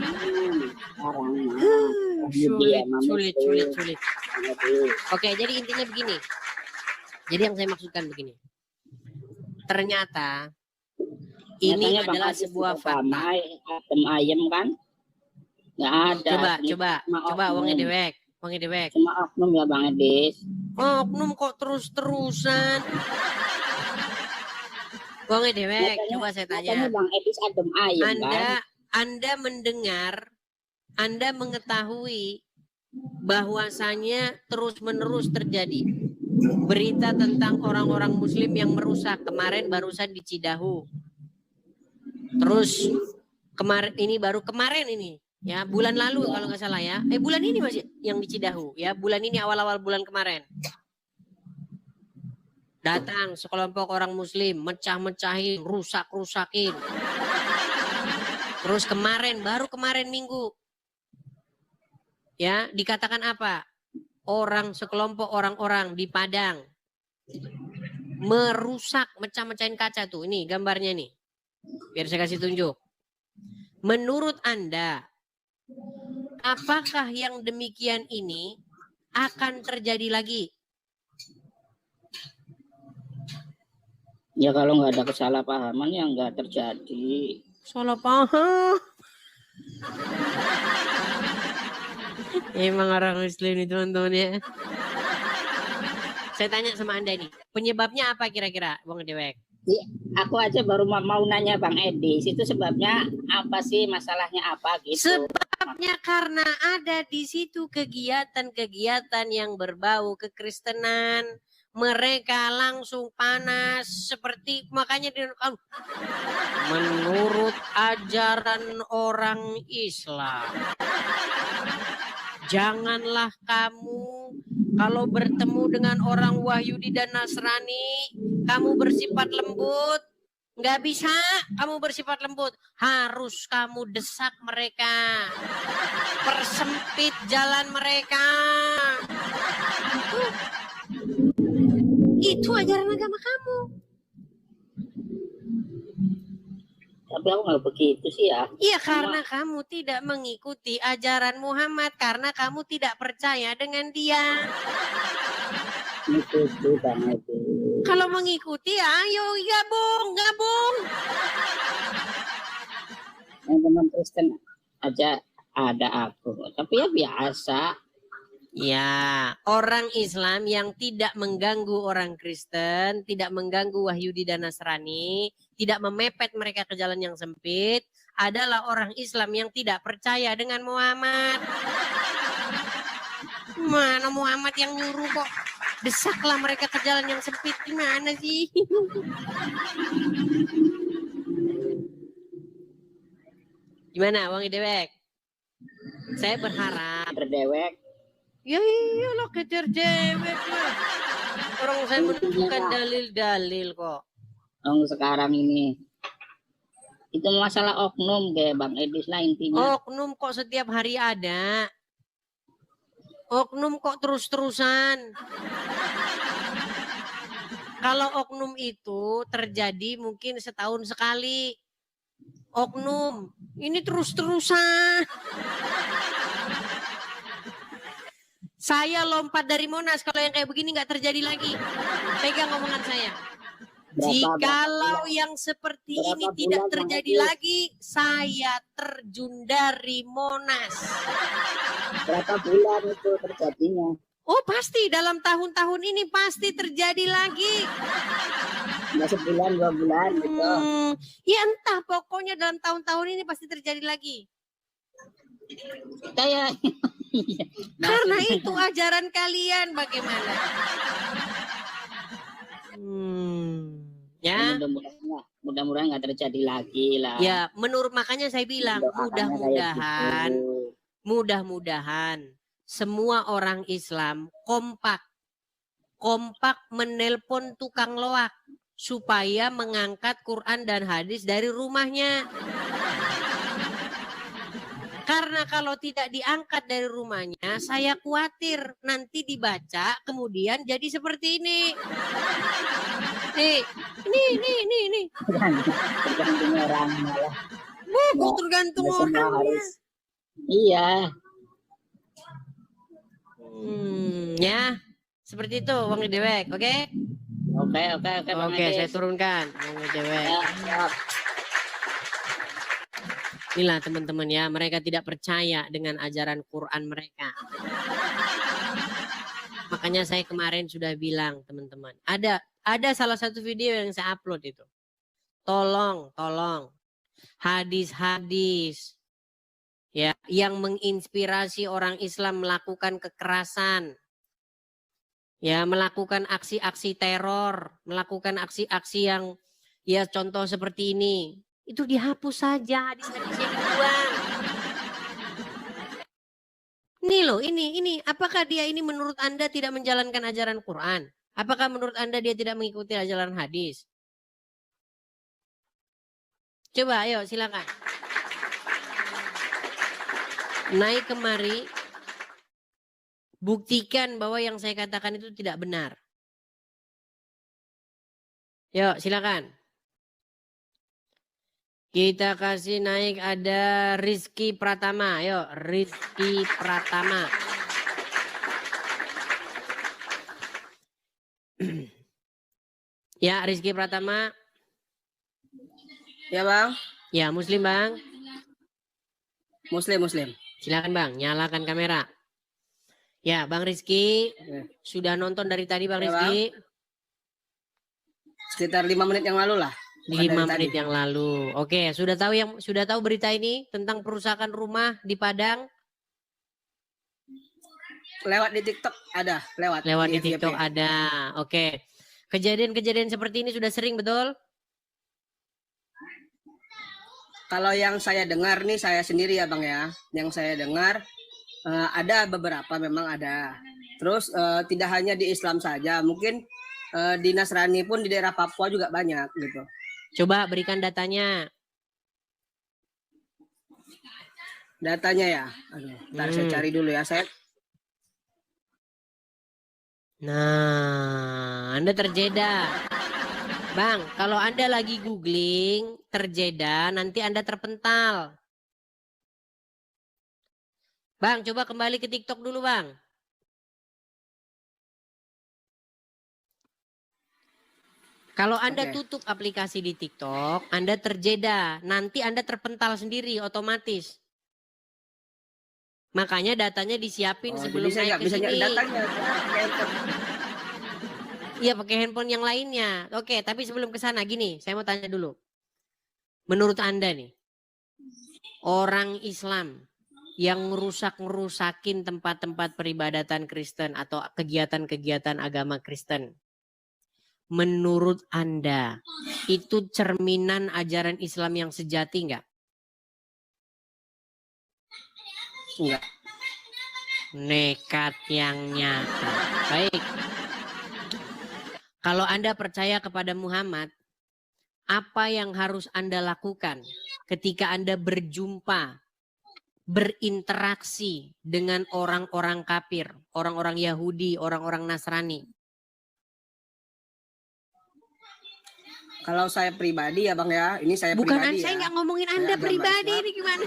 sekarang. Sulit. Oke, jadi intinya begini. Jadi yang saya maksudkan begini. Ternyata ini adalah sebuah fakta. Ayam kan? Nggak ada. Coba Wong Dewek. Cuma oknum ya Bang Edis. Oknum kok terus-terusan. Wong Dewek, coba saya tanya. Bang Edis adem ayam kan? Anda mendengar, Anda mengetahui bahwasanya terus-menerus terjadi berita tentang orang-orang Muslim yang merusak. Kemarin barusan di Cidahu. Terus kemarin ini. Ya, bulan lalu kalau nggak salah ya. Bulan ini masih yang di Cidahu ya. Bulan ini awal-awal bulan kemarin. Datang sekelompok orang Muslim, mecah-mecahin, rusak-rusakin. Terus baru kemarin Minggu. Ya, dikatakan apa? Sekelompok orang-orang di Padang merusak, mecah-mecahin kaca tuh. Ini gambarnya nih. Biar saya kasih tunjuk. Menurut Anda, apakah yang demikian ini akan terjadi lagi? Ya kalau nggak ada kesalahpahaman ya nggak terjadi. Salah paham. Emang orang Muslim itu teman-teman ya. Saya tanya sama Anda nih, penyebabnya apa kira-kira, Bang Dewek? Ya, aku aja baru mau nanya Bang Edis, itu sebabnya apa sih, masalahnya apa gitu? Sebabnya karena ada di situ kegiatan-kegiatan yang berbau kekristenan. Mereka langsung panas seperti makanya menurut ajaran orang Islam. Janganlah kamu kalau bertemu dengan orang Wahyudi dan Nasrani, kamu bersifat lembut. Nggak bisa kamu bersifat lembut. Harus kamu desak mereka. Persempit jalan mereka. Itu ajaran agama kamu. Tapi aku nggak begitu sih ya. Iya, karena kamu tidak mengikuti ajaran Muhammad, karena kamu tidak percaya dengan dia. Itu banget. Kalau mengikuti, ayo gabung. Yang teman Kristen aja ada aku, tapi ya biasa. Ya, orang Islam yang tidak mengganggu orang Kristen, tidak mengganggu Wahyudi dan Nasrani, tidak memepet mereka ke jalan yang sempit, adalah orang Islam yang tidak percaya dengan Muhammad. Mana Muhammad yang nyuruh kok? Desaklah mereka ke jalan yang sempit. Gimana sih? Gimana, Wang Dewek? Saya berharap. Berdewek. Ya iyalah kejar dewek lah. Orang saya menunjukkan dalil-dalil kok. Sekarang ini. Itu masalah oknum kayak Bang Edis lah intinya. Oknum kok setiap hari ada. Oknum kok terus-terusan. Kalau oknum itu terjadi mungkin setahun sekali. Oknum. Ini terus-terusan. Saya lompat dari Monas kalau yang kayak begini nggak terjadi lagi. Pegang omongan saya. Jikalau yang seperti ini berapa tidak bulan, Bang terjadi Haji? lagi, saya terjun dari Monas. Berapa bulan itu terjadinya? Oh pasti dalam tahun-tahun ini pasti terjadi lagi. Nggak sebulan 2 bulan gitu. Ya entah, pokoknya dalam tahun-tahun ini pasti terjadi lagi. Kayak Karena itu ajaran kalian bagaimana? Ya. Mudah-mudahan nggak terjadi lagi lah. Ya, makanya saya bilang mudah-mudahan semua orang Islam kompak menelpon tukang loak supaya mengangkat Quran dan hadis dari rumahnya. Karena kalau tidak diangkat dari rumahnya, saya khawatir nanti dibaca kemudian jadi seperti ini. Nih. Tergantung orang malah. Tergantung Semua orang. harus. Iya. Ya, seperti itu Bang Dewek, oke? Oke, Bang Oke, Ade. saya turunkan Bang Dewek. Ya. Inilah teman-teman ya, mereka tidak percaya dengan ajaran Quran mereka. Makanya saya kemarin sudah bilang teman-teman, ada salah satu video yang saya upload itu. Tolong hadis-hadis ya yang menginspirasi orang Islam melakukan kekerasan. Ya, melakukan aksi-aksi teror, melakukan aksi-aksi yang ya contoh seperti ini. Itu dihapus saja, hadis-hadisnya dibuang. Ini loh, ini. Apakah dia ini menurut Anda tidak menjalankan ajaran Quran? Apakah menurut Anda dia tidak mengikuti ajaran hadis? Coba, ayo silakan. Naik kemari, buktikan bahwa yang saya katakan itu tidak benar. Yuk, silakan. Kita kasih naik ada Rizky Pratama. Ayo, Rizky Pratama. Ya, Rizky Pratama. Ya bang, Ya, Muslim bang. Muslim. Silakan bang, nyalakan kamera. Ya, Bang Rizky. Sudah nonton dari tadi Bang Ya, Rizky? Sekitar 5 menit yang lalu lah. 5 menit yang lalu. Oke, sudah tahu berita ini tentang perusakan rumah di Padang? Lewat di TikTok ada, lewat Di FYP. TikTok ada. Oke. Kejadian-kejadian seperti ini sudah sering betul? Kalau yang saya dengar nih, saya sendiri ya bang ya, yang saya dengar ada beberapa memang ada. Terus tidak hanya di Islam saja, mungkin di Nasrani pun di daerah Papua juga banyak gitu. Coba berikan datanya. Datanya ya, ntar saya cari dulu ya. Nah, Anda terjeda. Bang, kalau Anda lagi googling terjeda, nanti Anda terpental. Bang, coba kembali ke TikTok dulu, Bang. Kalau Anda tutup aplikasi di TikTok, Anda terjeda. Nanti Anda terpental sendiri otomatis. Makanya datanya disiapin sebelum naik ke sini. Iya, pakai handphone yang lainnya. Oke, tapi sebelum ke sana gini, saya mau tanya dulu. Menurut Anda nih, orang Islam yang ngerusakin tempat-tempat peribadatan Kristen atau kegiatan-kegiatan agama Kristen, menurut Anda itu cerminan ajaran Islam yang sejati enggak? Enggak. Nekat yang nyata. Baik. Kalau Anda percaya kepada Muhammad, apa yang harus Anda lakukan ketika Anda berjumpa, berinteraksi dengan orang-orang kafir, orang-orang Yahudi, orang-orang Nasrani? Kalau saya pribadi ya bang ya, ini saya Bukan pribadi saya ya. nggak ngomongin Anda pribadi, ini gimana?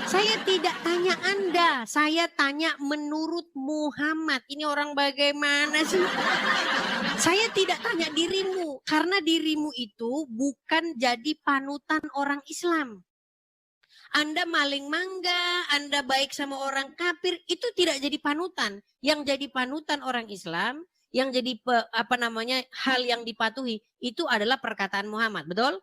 Saya tidak tanya Anda, saya tanya menurut Muhammad. Ini orang bagaimana sih? Saya tidak tanya dirimu, karena dirimu itu bukan jadi panutan orang Islam. Anda maling mangga, Anda baik sama orang kafir, itu tidak jadi panutan. Yang jadi panutan orang Islam, yang jadi hal yang dipatuhi, itu adalah perkataan Muhammad, betul?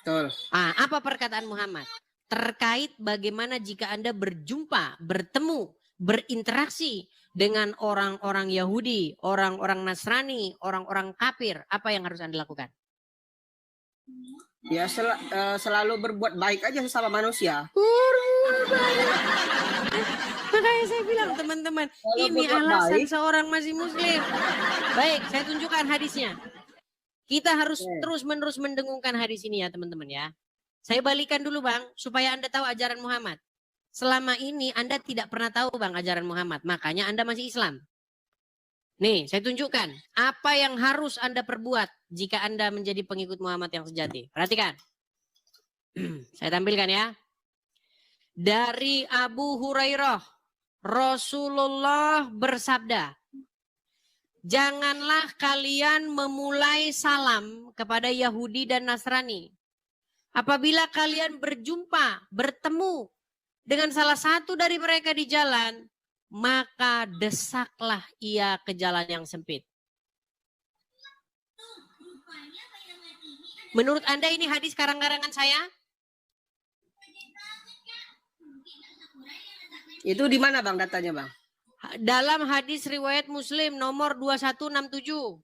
Betul. Apa perkataan Muhammad? Terkait bagaimana jika Anda berjumpa, bertemu, berinteraksi dengan orang-orang Yahudi, orang-orang Nasrani, orang-orang kafir, apa yang harus Anda lakukan? Ya selalu berbuat baik aja sesama manusia. Makanya saya bilang teman-teman, ini alasan seorang masih muslim. Baik, saya tunjukkan hadisnya. Kita harus terus-menerus mendengungkan hadis ini ya teman-teman ya. Saya balikan dulu Bang, supaya Anda tahu ajaran Muhammad. Selama ini Anda tidak pernah tahu Bang ajaran Muhammad, makanya Anda masih Islam. Nih, saya tunjukkan apa yang harus Anda perbuat jika Anda menjadi pengikut Muhammad yang sejati. Perhatikan. Saya tampilkan ya. Dari Abu Hurairah, Rasulullah bersabda, janganlah kalian memulai salam kepada Yahudi dan Nasrani. Apabila kalian berjumpa, bertemu dengan salah satu dari mereka di jalan, maka desaklah ia ke jalan yang sempit. Menurut Anda ini hadis karang-karangan saya? Itu di mana Bang datanya Bang? Dalam hadis riwayat Muslim nomor 2167.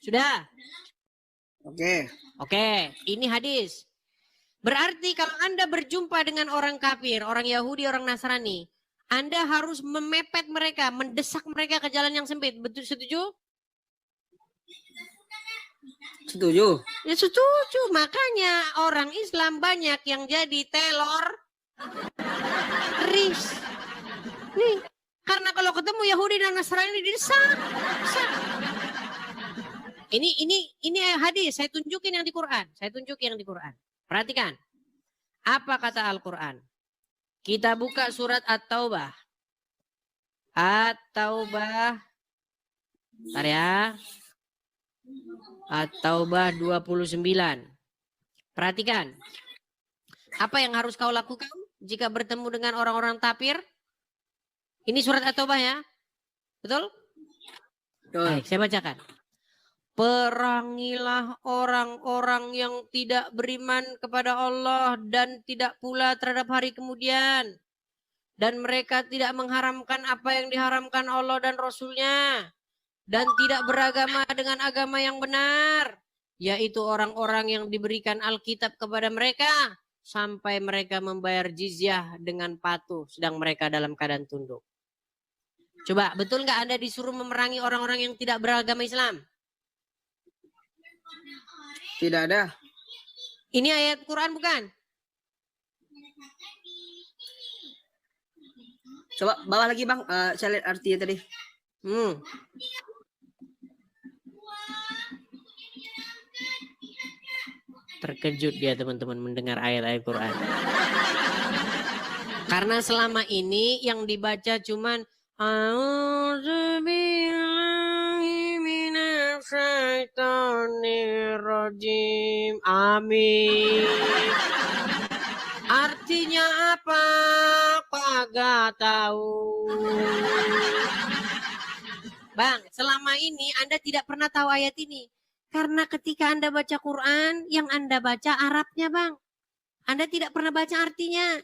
Sudah? Oke, ini hadis. Berarti kalau Anda berjumpa dengan orang kafir, orang Yahudi, orang Nasrani, Anda harus memepet mereka, mendesak mereka ke jalan yang sempit. Betul, setuju? Setuju. Ya setuju, makanya orang Islam banyak yang jadi teroris. Nih, karena kalau ketemu Yahudi dan Nasrani didesak. Ini hadis, saya tunjukin yang di Quran. Perhatikan. Apa kata Al-Quran? Kita buka surat At-Taubah. Bentar ya. At-Taubah 29. Perhatikan. Apa yang harus kau lakukan jika bertemu dengan orang-orang kafir? Ini surat At-Taubah ya. Betul? Baik, saya bacakan. Perangilah orang-orang yang tidak beriman kepada Allah dan tidak pula terhadap hari kemudian. Dan mereka tidak mengharamkan apa yang diharamkan Allah dan Rasulnya. Dan tidak beragama dengan agama yang benar. Yaitu orang-orang yang diberikan Alkitab kepada mereka. Sampai mereka membayar jizyah dengan patuh. Sedang mereka dalam keadaan tunduk. Coba, betul nggak Anda disuruh memerangi orang-orang yang tidak beragama Islam? Tidak ada. Ini ayat Quran bukan? Coba bawah lagi Bang, saya lihat artinya tadi. Terkejut dia teman-teman mendengar ayat-ayat Quran. Karena selama ini yang dibaca cuman A'udzubillahiminasyaitonirrajim. Amin. Artinya apa? Kagak tahu. Bang, selama ini Anda tidak pernah tahu ayat ini. Karena ketika Anda baca Quran, yang Anda baca Arabnya, Bang. Anda tidak pernah baca artinya.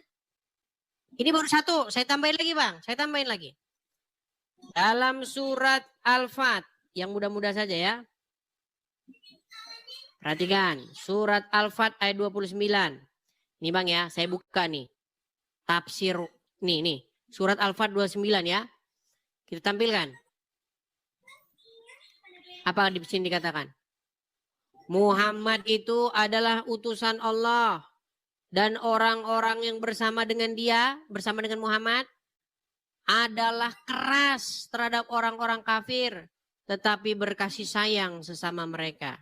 Ini baru satu, saya tambahin lagi, Bang. Saya tambahin lagi. Dalam surat Al-Fat, yang mudah-mudah saja ya. Perhatikan, surat Al-Fat ayat 29. Ini Bang ya, saya buka nih. Tafsir, nih. Surat Al-Fat 29 ya. Kita tampilkan. Apa di sini dikatakan? Muhammad itu adalah utusan Allah. Dan orang-orang yang bersama dengan dia, bersama dengan Muhammad, adalah keras terhadap orang-orang kafir. Tetapi berkasih sayang sesama mereka.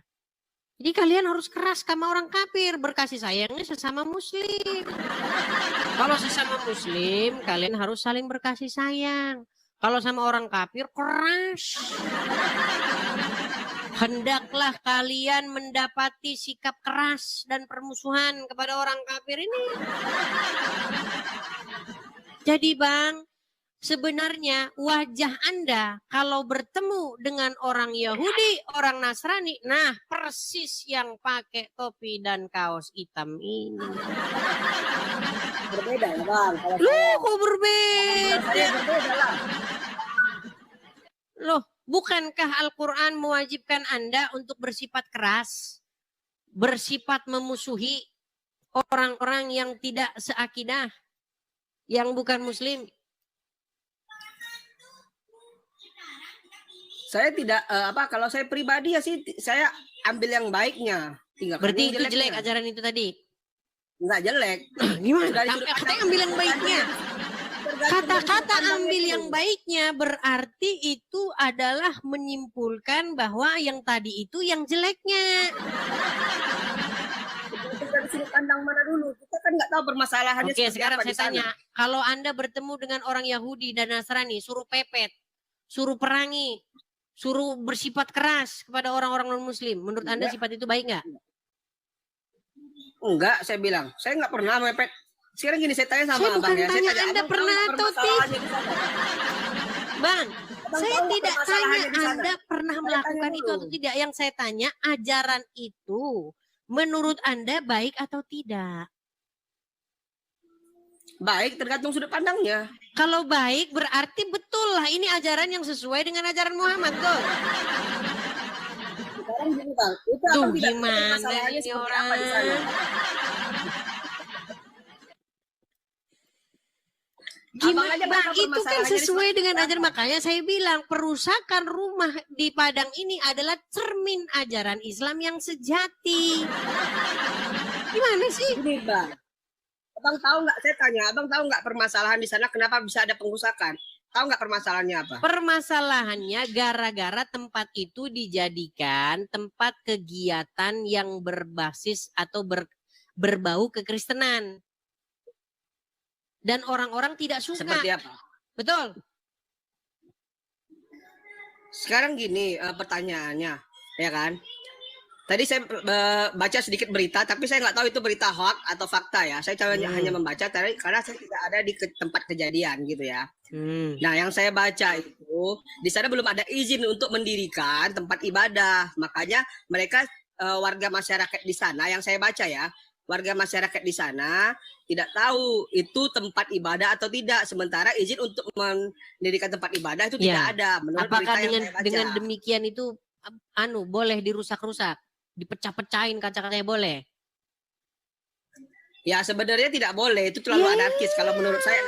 Jadi kalian harus keras sama orang kafir, berkasih sayangnya sesama muslim. Kalau sesama muslim, kalian harus saling berkasih sayang. Kalau sama orang kafir, keras. Hendaklah kalian mendapati sikap keras dan permusuhan kepada orang kafir ini. Jadi Bang, sebenarnya wajah Anda kalau bertemu dengan orang Yahudi, orang Nasrani, nah persis yang pakai topi dan kaos hitam ini. Berbeda ya Bang. Loh, kok berbeda? Loh, bukankah Al-Quran mewajibkan Anda untuk bersifat keras, bersifat memusuhi orang-orang yang tidak seakidah, yang bukan muslim? Saya tidak kalau saya pribadi ya sih saya ambil yang baiknya. Berarti itu jelek ajaran itu tadi? Enggak jelek. Gimana? Katanya ambil yang baiknya. Kata-kata ambil yang baiknya berarti itu adalah menyimpulkan bahwa yang tadi itu yang jeleknya. Dari sudut pandang mana dulu? Kita kan nggak tahu permasalahannya. Oke, sekarang saya tanya, kalau Anda bertemu dengan orang Yahudi dan Nasrani, suruh pepet, suruh perangi, suruh bersifat keras kepada orang-orang non-muslim, menurut Anda sifat itu baik nggak? Enggak, saya bilang. Saya nggak pernah mepet. Sekarang gini, saya tanya sama Abang ya. Saya tanya Anda pernah atau tidak? Bang, saya tidak tanya Anda pernah melakukan itu atau tidak. Yang saya tanya, ajaran itu menurut Anda baik atau tidak? Baik, tergantung sudut pandangnya. Kalau baik berarti betul lah ini ajaran yang sesuai dengan ajaran Muhammad tuh. Sekarang gini Bang, itu Tuh Abang tidak gimana masalahnya ini seperti apa di sana. orang? Abang aja Gimana? bakal Itu kan permasalahannya sesuai di dengan sana. ajaran, makanya saya bilang perusakan rumah di Padang ini adalah cermin ajaran Islam yang sejati. Gimana sih? Gini Bang, Abang tahu nggak? Saya tanya, Abang tahu nggak permasalahan di sana? Kenapa bisa ada pengusakan? Tahu nggak permasalahannya apa? Permasalahannya gara-gara tempat itu dijadikan tempat kegiatan yang berbasis atau berbau kekristenan. Dan orang-orang tidak suka. Seperti apa? Betul. Sekarang gini pertanyaannya, ya kan? Tadi saya baca sedikit berita, tapi saya nggak tahu itu berita hoax atau fakta ya. Saya hanya membaca karena saya tidak ada di tempat kejadian gitu ya. Nah, yang saya baca itu di sana belum ada izin untuk mendirikan tempat ibadah. Makanya mereka warga masyarakat di sana, yang saya baca ya, warga masyarakat di sana tidak tahu itu tempat ibadah atau tidak. Sementara izin untuk mendirikan tempat ibadah itu tidak ada. Menurut apakah berita yang saya baca. dengan demikian itu boleh dirusak-rusak, dipecah-pecahin kaca-kacanya boleh? Ya sebenarnya tidak boleh, itu terlalu anarkis kalau menurut saya.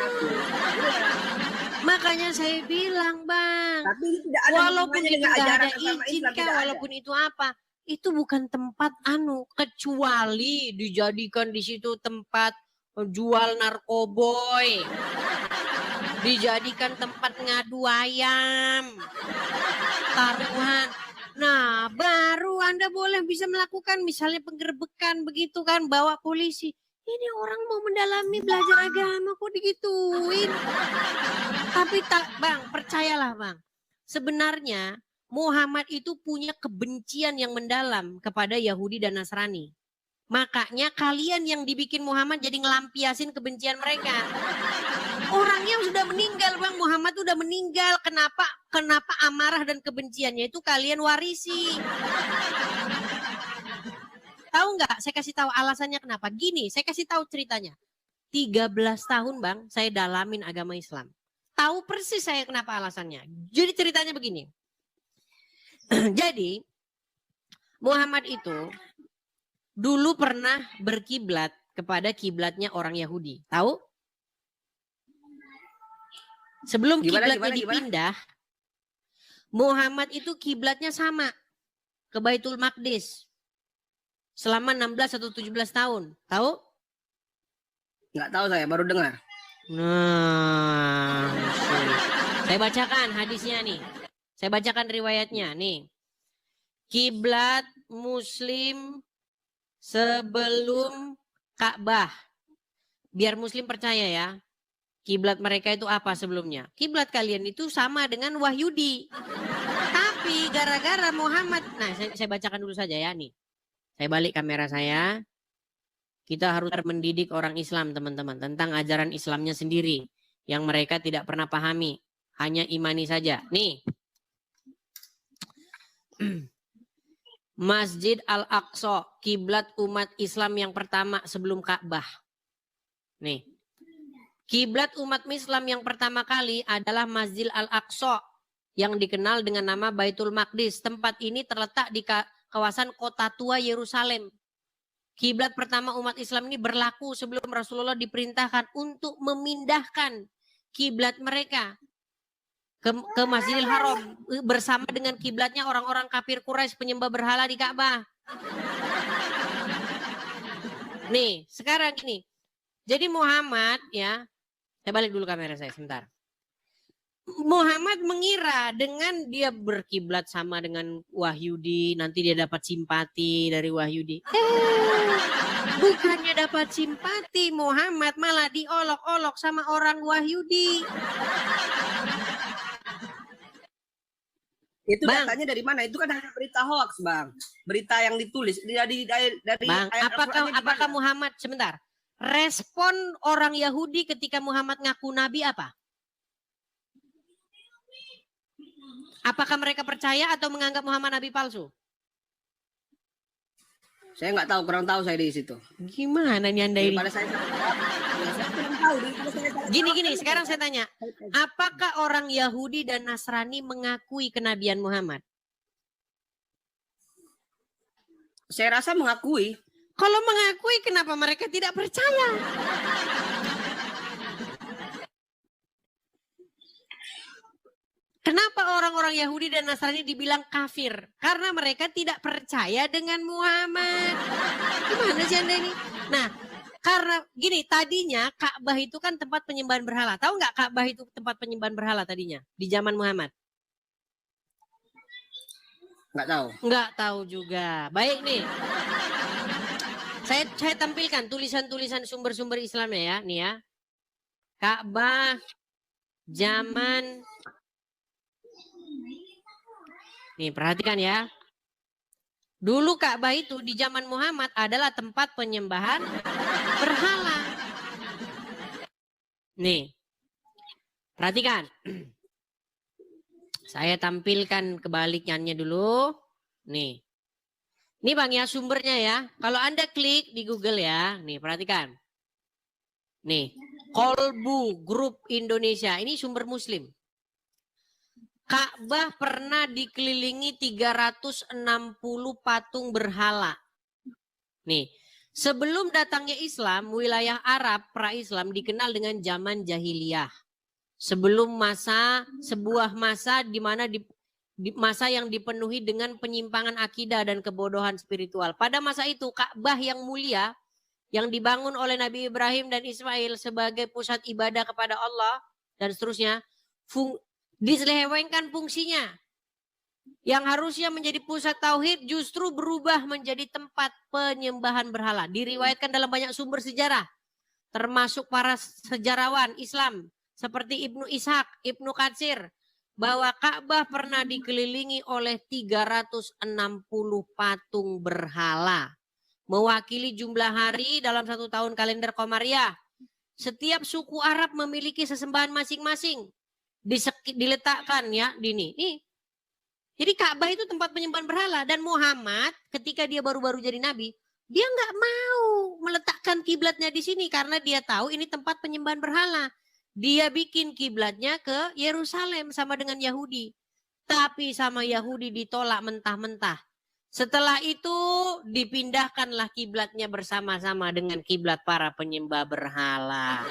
Makanya saya bilang Bang, tapi tidak ada walaupun itu dengan nggak ajaran ada agama izin Islam, kah, tidak walaupun itu apa, itu bukan tempat kecuali dijadikan di situ tempat jual narkoboy, dijadikan tempat ngadu ayam, taruhan. Nah, baru Anda boleh bisa melakukan misalnya penggerbekan begitu kan, bawa polisi. Ini orang mau mendalami belajar agama kok digituin. Tapi Bang, percayalah Bang. Sebenarnya Muhammad itu punya kebencian yang mendalam kepada Yahudi dan Nasrani. Makanya kalian yang dibikin Muhammad jadi ngelampiasin kebencian mereka. Orangnya sudah meninggal Bang, Muhammad sudah meninggal. Kenapa amarah dan kebenciannya itu kalian warisi? Tahu nggak? Saya kasih tahu alasannya kenapa. Gini, saya kasih tahu ceritanya. 13 tahun Bang, saya dalamin agama Islam. Tahu persis saya kenapa alasannya. Jadi ceritanya begini. Jadi Muhammad itu dulu pernah berkiblat kepada kiblatnya orang Yahudi. Tahu? Sebelum kiblatnya dipindah, Muhammad itu kiblatnya sama ke Baitul Maqdis selama 16 atau 17 tahun. Tahu? Nggak tahu, saya baru dengar. Nah, saya bacakan hadisnya nih. Saya bacakan riwayatnya nih. Kiblat Muslim sebelum Ka'bah. Biar Muslim percaya ya. Kiblat mereka itu apa sebelumnya? Kiblat kalian itu sama dengan Wahyudi. Tapi gara-gara Muhammad, nah saya bacakan dulu saja ya nih. Saya balik kamera saya. Kita harus mendidik orang Islam teman-teman tentang ajaran Islamnya sendiri yang mereka tidak pernah pahami, hanya imani saja. Nih. Masjid Al-Aqsa, kiblat umat Islam yang pertama sebelum Ka'bah. Nih. Kiblat umat Islam yang pertama kali adalah Masjid Al-Aqsa yang dikenal dengan nama Baitul Maqdis. Tempat ini terletak di kawasan kota tua Yerusalem. Kiblat pertama umat Islam ini berlaku sebelum Rasulullah diperintahkan untuk memindahkan kiblat mereka ke Masjidil Haram bersama dengan kiblatnya orang-orang kafir Quraisy penyembah berhala di Ka'bah. Nih, sekarang ini. Jadi Muhammad ya, saya balik dulu kamera saya sebentar. Muhammad mengira dengan dia berkiblat sama dengan Wahyudi, nanti dia dapat simpati dari Wahyudi. Bukannya dapat simpati, Muhammad malah diolok-olok sama orang Wahyudi. Itu Bang, datanya dari mana? Itu kan hanya berita hoax, Bang. Berita yang ditulis dari Bang, ayat Al-Qur'annya di apakah mana? Muhammad sebentar? Respon orang Yahudi ketika Muhammad ngaku nabi apa? Apakah mereka percaya atau menganggap Muhammad nabi palsu? Saya nggak tahu, kurang tahu saya di situ. Gimana nih Anda ini? Daripada saya kurang tahu. Gini, sekarang saya tanya. Apakah orang Yahudi dan Nasrani mengakui kenabian Muhammad? Saya rasa mengakui. Kalau mengakui, kenapa mereka tidak percaya? Kenapa orang-orang Yahudi dan Nasrani dibilang kafir? Karena mereka tidak percaya dengan Muhammad. Gimana sih Anda ini? Nah, karena gini, tadinya Ka'bah itu kan tempat penyembahan berhala. Tahu nggak Ka'bah itu tempat penyembahan berhala tadinya di zaman Muhammad? Nggak tahu. Nggak tahu juga. Baik nih. Saya tampilkan tulisan-tulisan sumber-sumber Islamnya ya, nih ya. Ka'bah zaman, nih perhatikan ya. Dulu Ka'bah itu di zaman Muhammad adalah tempat penyembahan berhala. Nih, perhatikan. Saya tampilkan kebalikannya dulu. Nih. Ini Bang ya sumbernya ya. Kalau Anda klik di Google ya. Nih perhatikan. Nih. Kolbu Group Indonesia. Ini sumber Muslim. Ka'bah pernah dikelilingi 360 patung berhala. Nih. Sebelum datangnya Islam, wilayah Arab pra-Islam dikenal dengan zaman jahiliyah. Sebelum sebuah masa di mana masa yang dipenuhi dengan penyimpangan akidah dan kebodohan spiritual. Pada masa itu Ka'bah yang mulia yang dibangun oleh Nabi Ibrahim dan Ismail sebagai pusat ibadah kepada Allah dan seterusnya diselewengkan fungsinya. Yang harusnya menjadi pusat tauhid justru berubah menjadi tempat penyembahan berhala. Diriwayatkan dalam banyak sumber sejarah termasuk para sejarawan Islam seperti Ibnu Ishaq, Ibnu Katsir, bahwa Ka'bah pernah dikelilingi oleh 360 patung berhala. Mewakili jumlah hari dalam 1 tahun kalender Komariah. Setiap suku Arab memiliki sesembahan masing-masing. Diletakkan ya di ini. Jadi Ka'bah itu tempat penyembahan berhala. Dan Muhammad ketika dia baru-baru jadi nabi, dia nggak mau meletakkan kiblatnya di sini karena dia tahu ini tempat penyembahan berhala. Dia bikin kiblatnya ke Yerusalem sama dengan Yahudi. Tapi sama Yahudi ditolak mentah-mentah. Setelah itu dipindahkanlah kiblatnya bersama-sama dengan kiblat para penyembah berhala.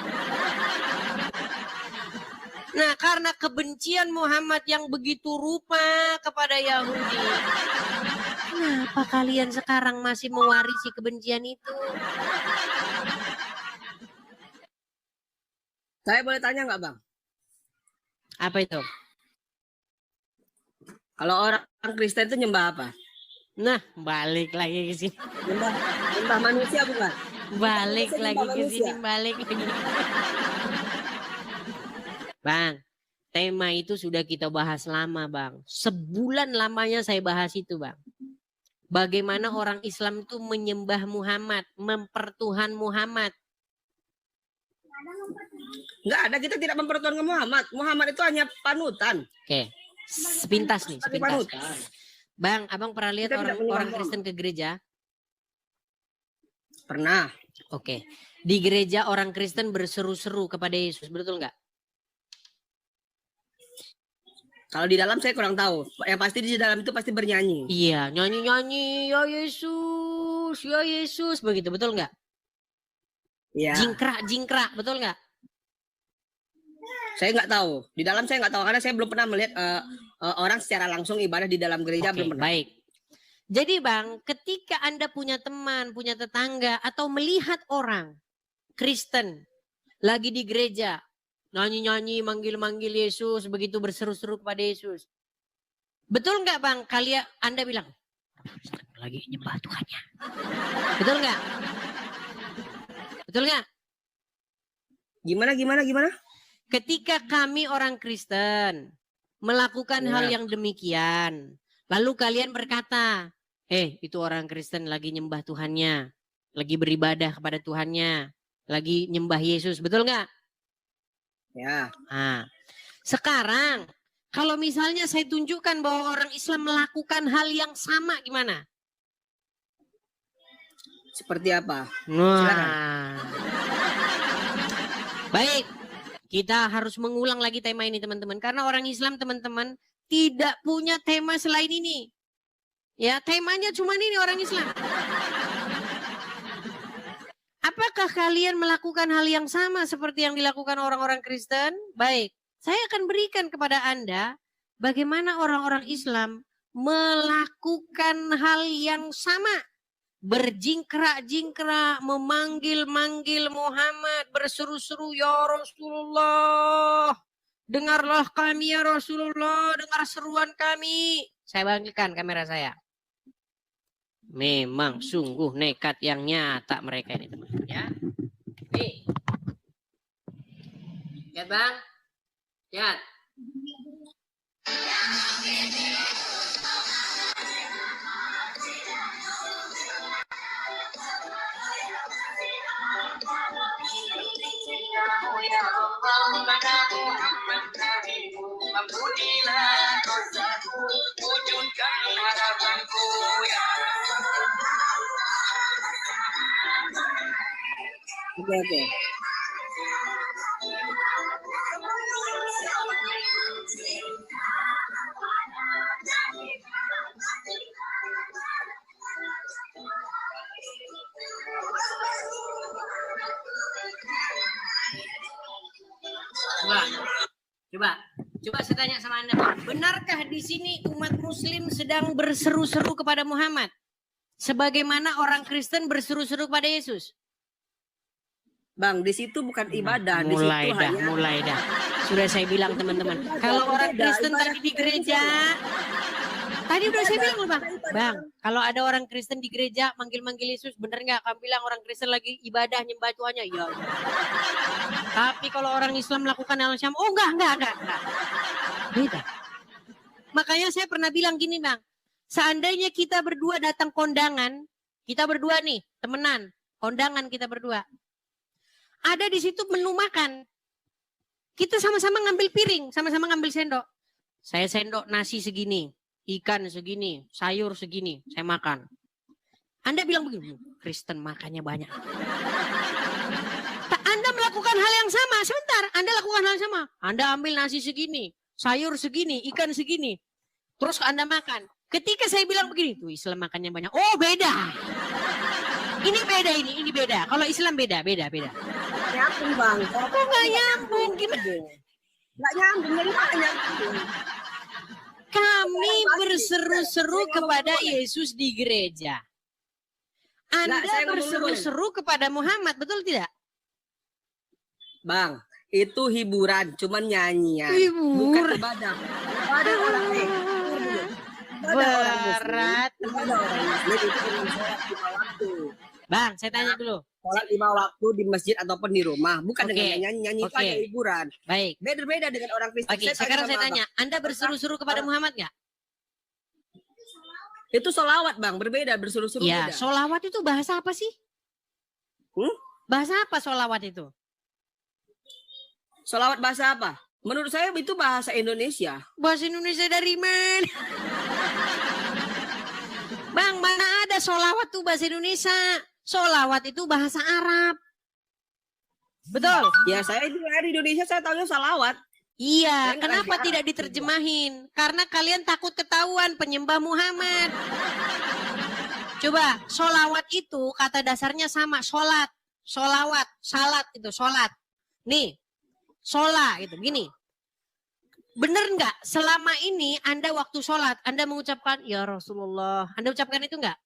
Nah, karena kebencian Muhammad yang begitu rupa kepada Yahudi, kenapa kalian sekarang masih mewarisi kebencian itu? Saya boleh tanya nggak, Bang? Apa itu? Kalau orang Kristen itu nyembah apa? Nah, balik lagi ke sini. Nyembah manusia bukan? Balik Saya lagi nyembah ke sini, manusia. balik lagi. Bang, tema itu sudah kita bahas lama, Bang. Sebulan lamanya saya bahas itu, Bang. Bagaimana orang Islam itu menyembah Muhammad, mempertuhan Muhammad. Enggak ada, kita tidak mempertuhankan Muhammad. Muhammad itu hanya panutan. Oke, sepintas nih, Tapi sepintas. panutan. Bang, abang pernah lihat Kita tidak menyembah orang Muhammad. Kristen ke gereja? Pernah. Oke, di gereja orang Kristen berseru-seru kepada Yesus, betul nggak? Kalau di dalam saya kurang tahu. Yang pasti di dalam itu pasti bernyanyi. Iya, nyanyi-nyanyi, ya Yesus, begitu, betul nggak? Iya. Jingkrak, betul nggak? Saya nggak tahu. Di dalam saya nggak tahu karena saya belum pernah melihat orang secara langsung ibadah di dalam gereja, Oke, belum pernah. baik. Jadi Bang, ketika Anda punya teman, punya tetangga, atau melihat orang Kristen lagi di gereja, nyanyi-nyanyi, manggil-manggil Yesus, begitu berseru-seru kepada Yesus. Betul nggak Bang? Anda bilang, lagi nyembah Tuhannya. Betul nggak? Betul nggak? Gimana? Ketika kami orang Kristen melakukan Ya. hal yang demikian, lalu kalian berkata, itu orang Kristen lagi nyembah Tuhannya, lagi beribadah kepada Tuhannya, lagi nyembah Yesus, betul nggak? Ya. Nah, sekarang kalau misalnya saya tunjukkan bahwa orang Islam melakukan hal yang sama, gimana? Seperti apa? Nah, baik, kita harus mengulang lagi tema ini teman-teman, karena orang Islam teman-teman tidak punya tema selain ini. Ya, temanya cuma ini orang Islam. Apakah kalian melakukan hal yang sama seperti yang dilakukan orang-orang Kristen? Baik, saya akan berikan kepada Anda bagaimana orang-orang Islam melakukan hal yang sama. Berjingkrak-jingkrak, memanggil-manggil Muhammad, berseru-seru, ya Rasulullah. Dengarlah kami ya Rasulullah, dengar seruan kami. Saya bangkitkan kamera saya. Memang sungguh nekat yang nyata mereka ini teman-teman ya. Nih. Lihat Bang. Lihat. Oke. Coba saya tanya sama Anda, benarkah di sini umat Muslim sedang berseru-seru kepada Muhammad, sebagaimana orang Kristen berseru-seru kepada Yesus? Bang, di situ bukan ibadah, di situ hanya Mulai dah. Sudah saya bilang teman-teman, kalau orang Kristen tadi di gereja, tadi udah saya bilang loh Bang, kalau ada orang Kristen di gereja manggil-manggil Yesus, bener nggak? Kamu bilang orang Kristen lagi ibadah nyembah Tuhannya? Iya. Tapi kalau orang Islam melakukan hal yang sama, oh enggak. Beda. Makanya saya pernah bilang gini Bang, seandainya kita berdua datang kondangan, kita berdua nih temenan, kondangan kita berdua. Ada di situ menu makan. Kita sama-sama ngambil piring, sama-sama ngambil sendok. Saya sendok nasi segini, ikan segini, sayur segini, saya makan. Anda bilang begini, Kristen makannya banyak. Anda melakukan hal yang sama, sebentar, Anda lakukan hal yang sama. Anda ambil nasi segini, sayur segini, ikan segini. Terus Anda makan. Ketika saya bilang begini, tuh Islam makannya banyak. Oh beda. Ini beda. Kalau Islam beda. nyambung Bang. Kok nggak nyambung? Gimana? Nggak nyambung, dari mana nyambung? Kami berseru-seru kepada Yesus di gereja. Anda berseru-seru kepada Muhammad, betul tidak? Bang, itu hiburan, cuman nyanyian. Hiburan. Bukan ibadah. Ibadah orang Muslim. berat. Ada orang Muslim itu dengan sholat 5 waktu. Bang, saya tanya dulu. Sholat 5 waktu di masjid ataupun di rumah, bukan Oke. dengan nyanyi-nyanyi itu Oke. ada hiburan. Baik. Beda-beda dengan orang Kristen. Oke, sekarang saya tanya, Anda berseru-seru kepada Muhammad nggak? Itu sholawat bang, berbeda, berseru-seru Ya, beda. sholawat itu bahasa apa sih? Bahasa apa sholawat itu? Sholawat bahasa apa? Menurut saya itu bahasa Indonesia. Bahasa Indonesia dari mana? Bang, mana ada sholawat tuh bahasa Indonesia? Sholawat itu bahasa Arab. Betul? Ya saya itu dari Indonesia, saya tahunya sholawat. Iya, Saya nggak kenapa ngerti tidak Arab. diterjemahin? Karena kalian takut ketahuan penyembah Muhammad. Coba, sholawat itu kata dasarnya sama, sholat, sholawat, salat itu, sholat. Nih, sholat itu, gini. Bener nggak selama ini Anda waktu sholat, Anda mengucapkan, ya Rasulullah. Anda ucapkan itu nggak?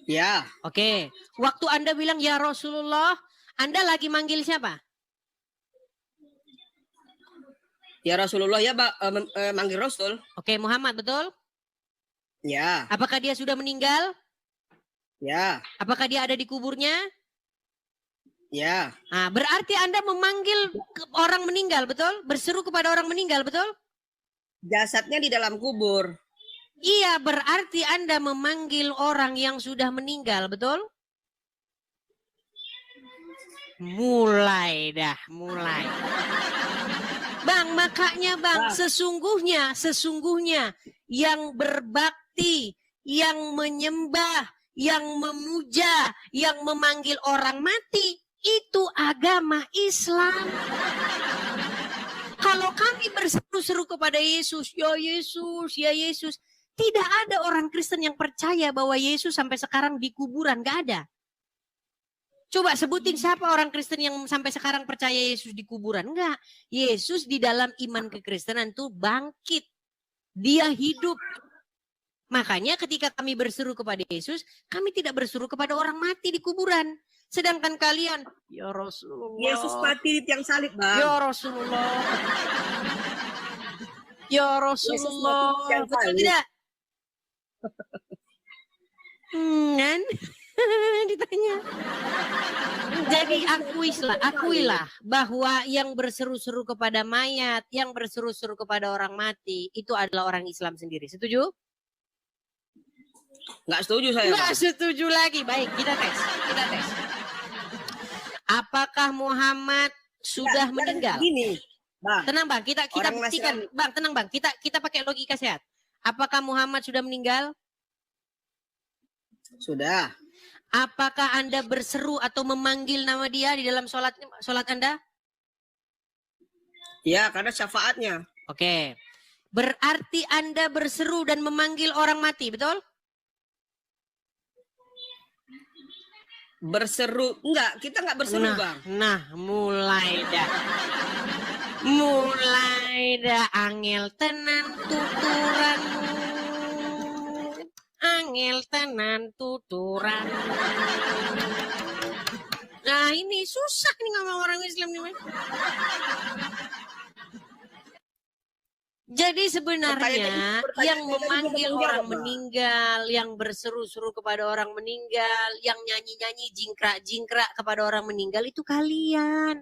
Ya, Oke, waktu Anda bilang ya Rasulullah, Anda lagi manggil siapa? ya Rasulullah ya manggil Rasul. Oke, Muhammad, betul? Ya, Apakah dia sudah meninggal? ya, Apakah dia ada di kuburnya? ya. Nah, berarti Anda memanggil orang meninggal, betul? Berseru kepada orang meninggal, betul? Jasadnya di dalam kubur. Iya, berarti Anda memanggil orang yang sudah meninggal, betul? Mulai dah, mulai. Bang, makanya bang, sesungguhnya yang berbakti, yang menyembah, yang memuja, yang memanggil orang mati, itu agama Islam. Kalau kami berseru-seru kepada Yesus, ya Yesus, tidak ada orang Kristen yang percaya bahwa Yesus sampai sekarang di kuburan, gak ada. Coba sebutin siapa orang Kristen yang sampai sekarang percaya Yesus di kuburan. Enggak. Yesus di dalam iman kekristenan itu bangkit. Dia hidup. Makanya ketika kami berseru kepada Yesus, kami tidak berseru kepada orang mati di kuburan. Sedangkan kalian, ya Rasulullah. Yesus mati di tiang salib bang. Ya Rasulullah. Ya Rasulullah. Yesus mati di tiang Betul salib. tidak? Kan? Ditanya. Jadi akuilah bahwa yang berseru-seru kepada mayat, yang berseru-seru kepada orang mati, itu adalah orang Islam sendiri. Setuju? Nggak setuju saya. Nggak Bang. setuju lagi. Baik, kita tes. Apakah Muhammad sudah meninggal? Gini, bang. Tenang bang, kita Orang buktikan. Nasrani. Bang, tenang bang, kita pakai logika sehat. Apakah Muhammad sudah meninggal? Sudah. Apakah Anda berseru atau memanggil nama dia di dalam sholat Anda? Ya, karena syafaatnya. Oke. Berarti Anda berseru dan memanggil orang mati, betul? Berseru. Enggak, kita nggak berseru bang. Nah, mulai dah angel tenan tuturanmu. Angel tenan tuturan. Nah ini susah nih ngomong orang Islam nih. Jadi sebenarnya yang memanggil orang meninggal, yang berseru-seru kepada orang meninggal, yang nyanyi-nyanyi jingkrak-jingkrak kepada orang meninggal itu kalian.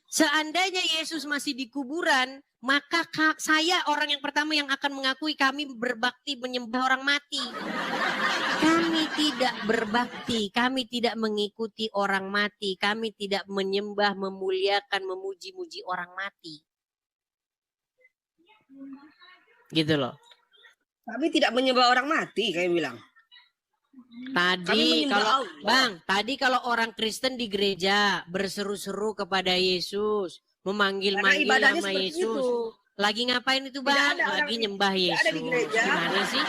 Seandainya Yesus masih di kuburan, maka saya orang yang pertama yang akan mengakui kami berbakti menyembah orang mati. Kami tidak berbakti, kami tidak mengikuti orang mati, kami tidak menyembah, memuliakan, memuji-muji orang mati. Gitu loh. Kami tidak menyembah orang mati, kayak bilang. Tadi kalau orang Kristen di gereja berseru-seru kepada Yesus, memanggil-manggil nama Yesus. Itu. Lagi ngapain itu bang? Lagi nyembah Yesus. Ada di gereja. Gimana sih?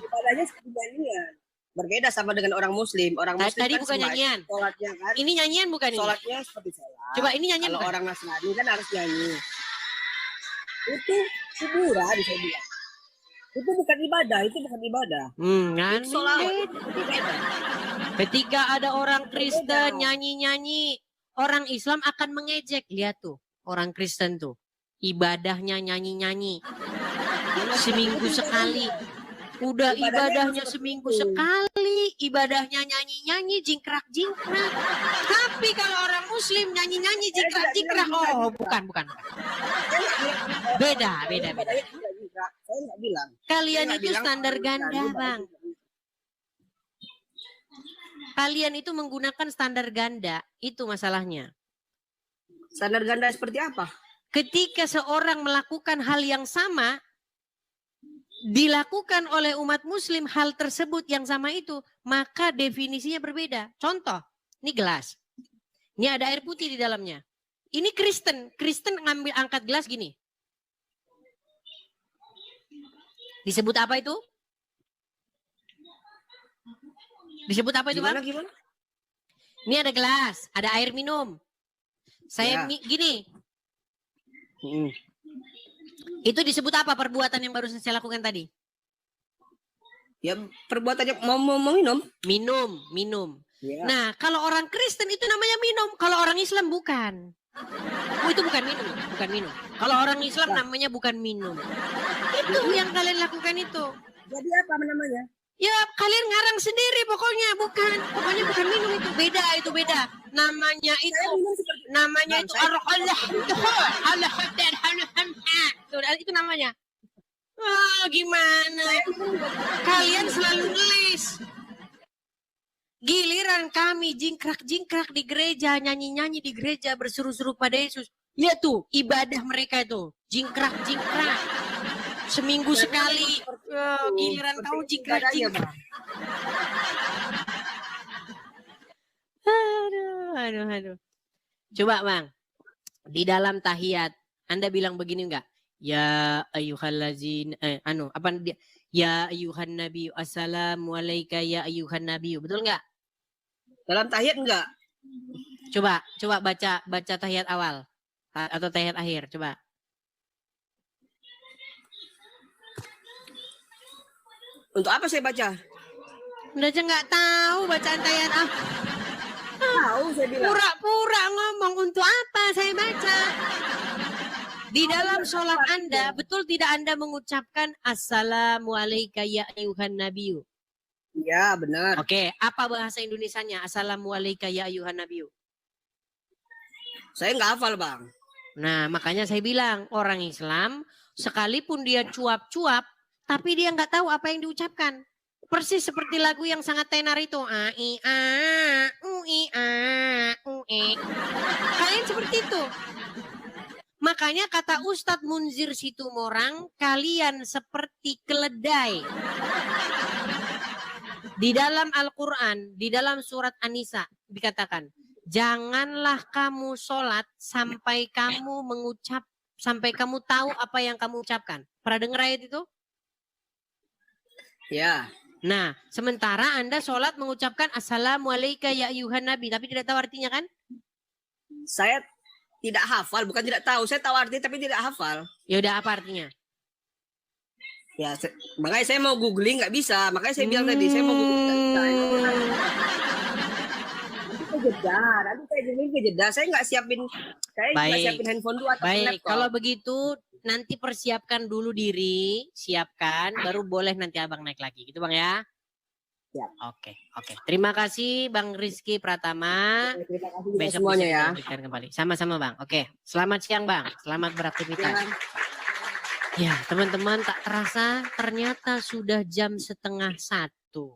Ibadahnya seperti nyanyian. Berbeda sama dengan orang Muslim. Orang Muslim Tadi kan bukan nyanyian. Sholatnya kan. Ini nyanyian bukan ini? Sholatnya seperti sholat. Coba ini nyanyian Kalau bukan? orang Nasrani kan harus nyanyi. Itu kuburan bisa bilang. Itu bukan ibadah, Kan? Itu sholawat. Ketika ada orang Kristen nyanyi-nyanyi, orang Islam akan mengejek. Lihat tuh, orang Kristen tuh. Ibadahnya nyanyi-nyanyi. Seminggu sekali. Udah ibadahnya seminggu sekali, ibadahnya nyanyi-nyanyi, jingkrak-jingkrak. Tapi kalau orang muslim nyanyi-nyanyi, jingkrak-jingkrak, oh bukan. Beda. Saya nggak bilang. Kalian Saya nggak itu bilang standar kalau ganda, nyanyi, Bang. Kalian itu menggunakan standar ganda, itu masalahnya. Standar ganda seperti apa? Ketika seorang melakukan hal yang sama, dilakukan oleh umat muslim hal tersebut yang sama itu, maka definisinya berbeda. Contoh, ini gelas. Ini ada air putih di dalamnya. Ini Kristen ngambil angkat gelas gini. Disebut apa itu? Disebut apa itu, Bang? Gimana? Ini ada gelas, ada air minum. Saya Ya. gini. Itu disebut apa perbuatan yang baru saya lakukan tadi? Ya perbuatannya mau minum. Minum. Ya. Nah, kalau orang Kristen itu namanya minum. Kalau orang Islam bukan. Oh, itu bukan minum. Kalau orang Islam namanya bukan minum. Itu yang kalian lakukan itu. Jadi apa namanya? Ya, kalian ngarang sendiri pokoknya bukan minum itu beda. Namanya itu itu namanya. Gimana? Kalian selalu nulis. Giliran kami jingkrak-jingkrak di gereja, nyanyi-nyanyi di gereja, berseru-seru pada Yesus. Lihat tuh, ibadah mereka itu. Jingkrak-jingkrak. Seminggu sekali. Giliran kamu jingkrak-jingkrak. Aduh. Coba, Bang. Di dalam tahiyat, Anda bilang begini enggak? Ya ayyuhallazina ya ayyuhan nabi assalamu alayka ya ayyuhan nabi. Betul enggak? Dalam tahiyat enggak? Coba baca tahiyat awal atau tahiyat akhir, coba. Untuk apa saya baca? Udah aja nggak tahu bacaan tahiyat Tahu saya bilang. Pura-pura ngomong untuk apa saya baca. Di dalam sholat Anda, betul tidak Anda mengucapkan Assalamu alayka ya ayyuhan nabiyyu? Ya, benar. Oke, apa bahasa Indonesianya? Assalamu alayka ya ayyuhan nabiyyu. Saya nggak hafal, Bang. Nah, makanya saya bilang orang Islam sekalipun dia cuap-cuap, tapi dia nggak tahu apa yang diucapkan. Persis seperti lagu yang sangat tenar itu. Kalian seperti itu. Makanya kata Ustadz Munzir Situmorang, kalian seperti keledai. Di dalam Al-Quran, di dalam surat An-Nisa dikatakan, janganlah kamu sholat sampai kamu tahu apa yang kamu ucapkan. Pernah dengar ayat itu? Ya. Nah, sementara Anda sholat mengucapkan Assalamualaikum ya ayyuhan nabi, tapi tidak tahu artinya kan? Saya tidak hafal, bukan tidak tahu. Saya tahu artinya tapi tidak hafal. Ya udah, apa artinya? Ya, makanya saya mau googling nggak bisa. Makanya saya bilang tadi saya mau googling nggak bisa. Nanti saya googling kejeda. Saya nggak siapin handphone dulu atau Baik, laptop. kalau begitu nanti persiapkan dulu diri, siapkan, baru boleh nanti abang naik lagi, gitu bang ya? Ya. Oke. Terima kasih Bang Rizky Pratama. Terima kasih Besok semuanya bisa ya. kita lanjutkan kembali. Sama-sama Bang. Oke, selamat siang Bang. Selamat beraktivitas. Ya, teman-teman, tak terasa ternyata sudah jam 12:30.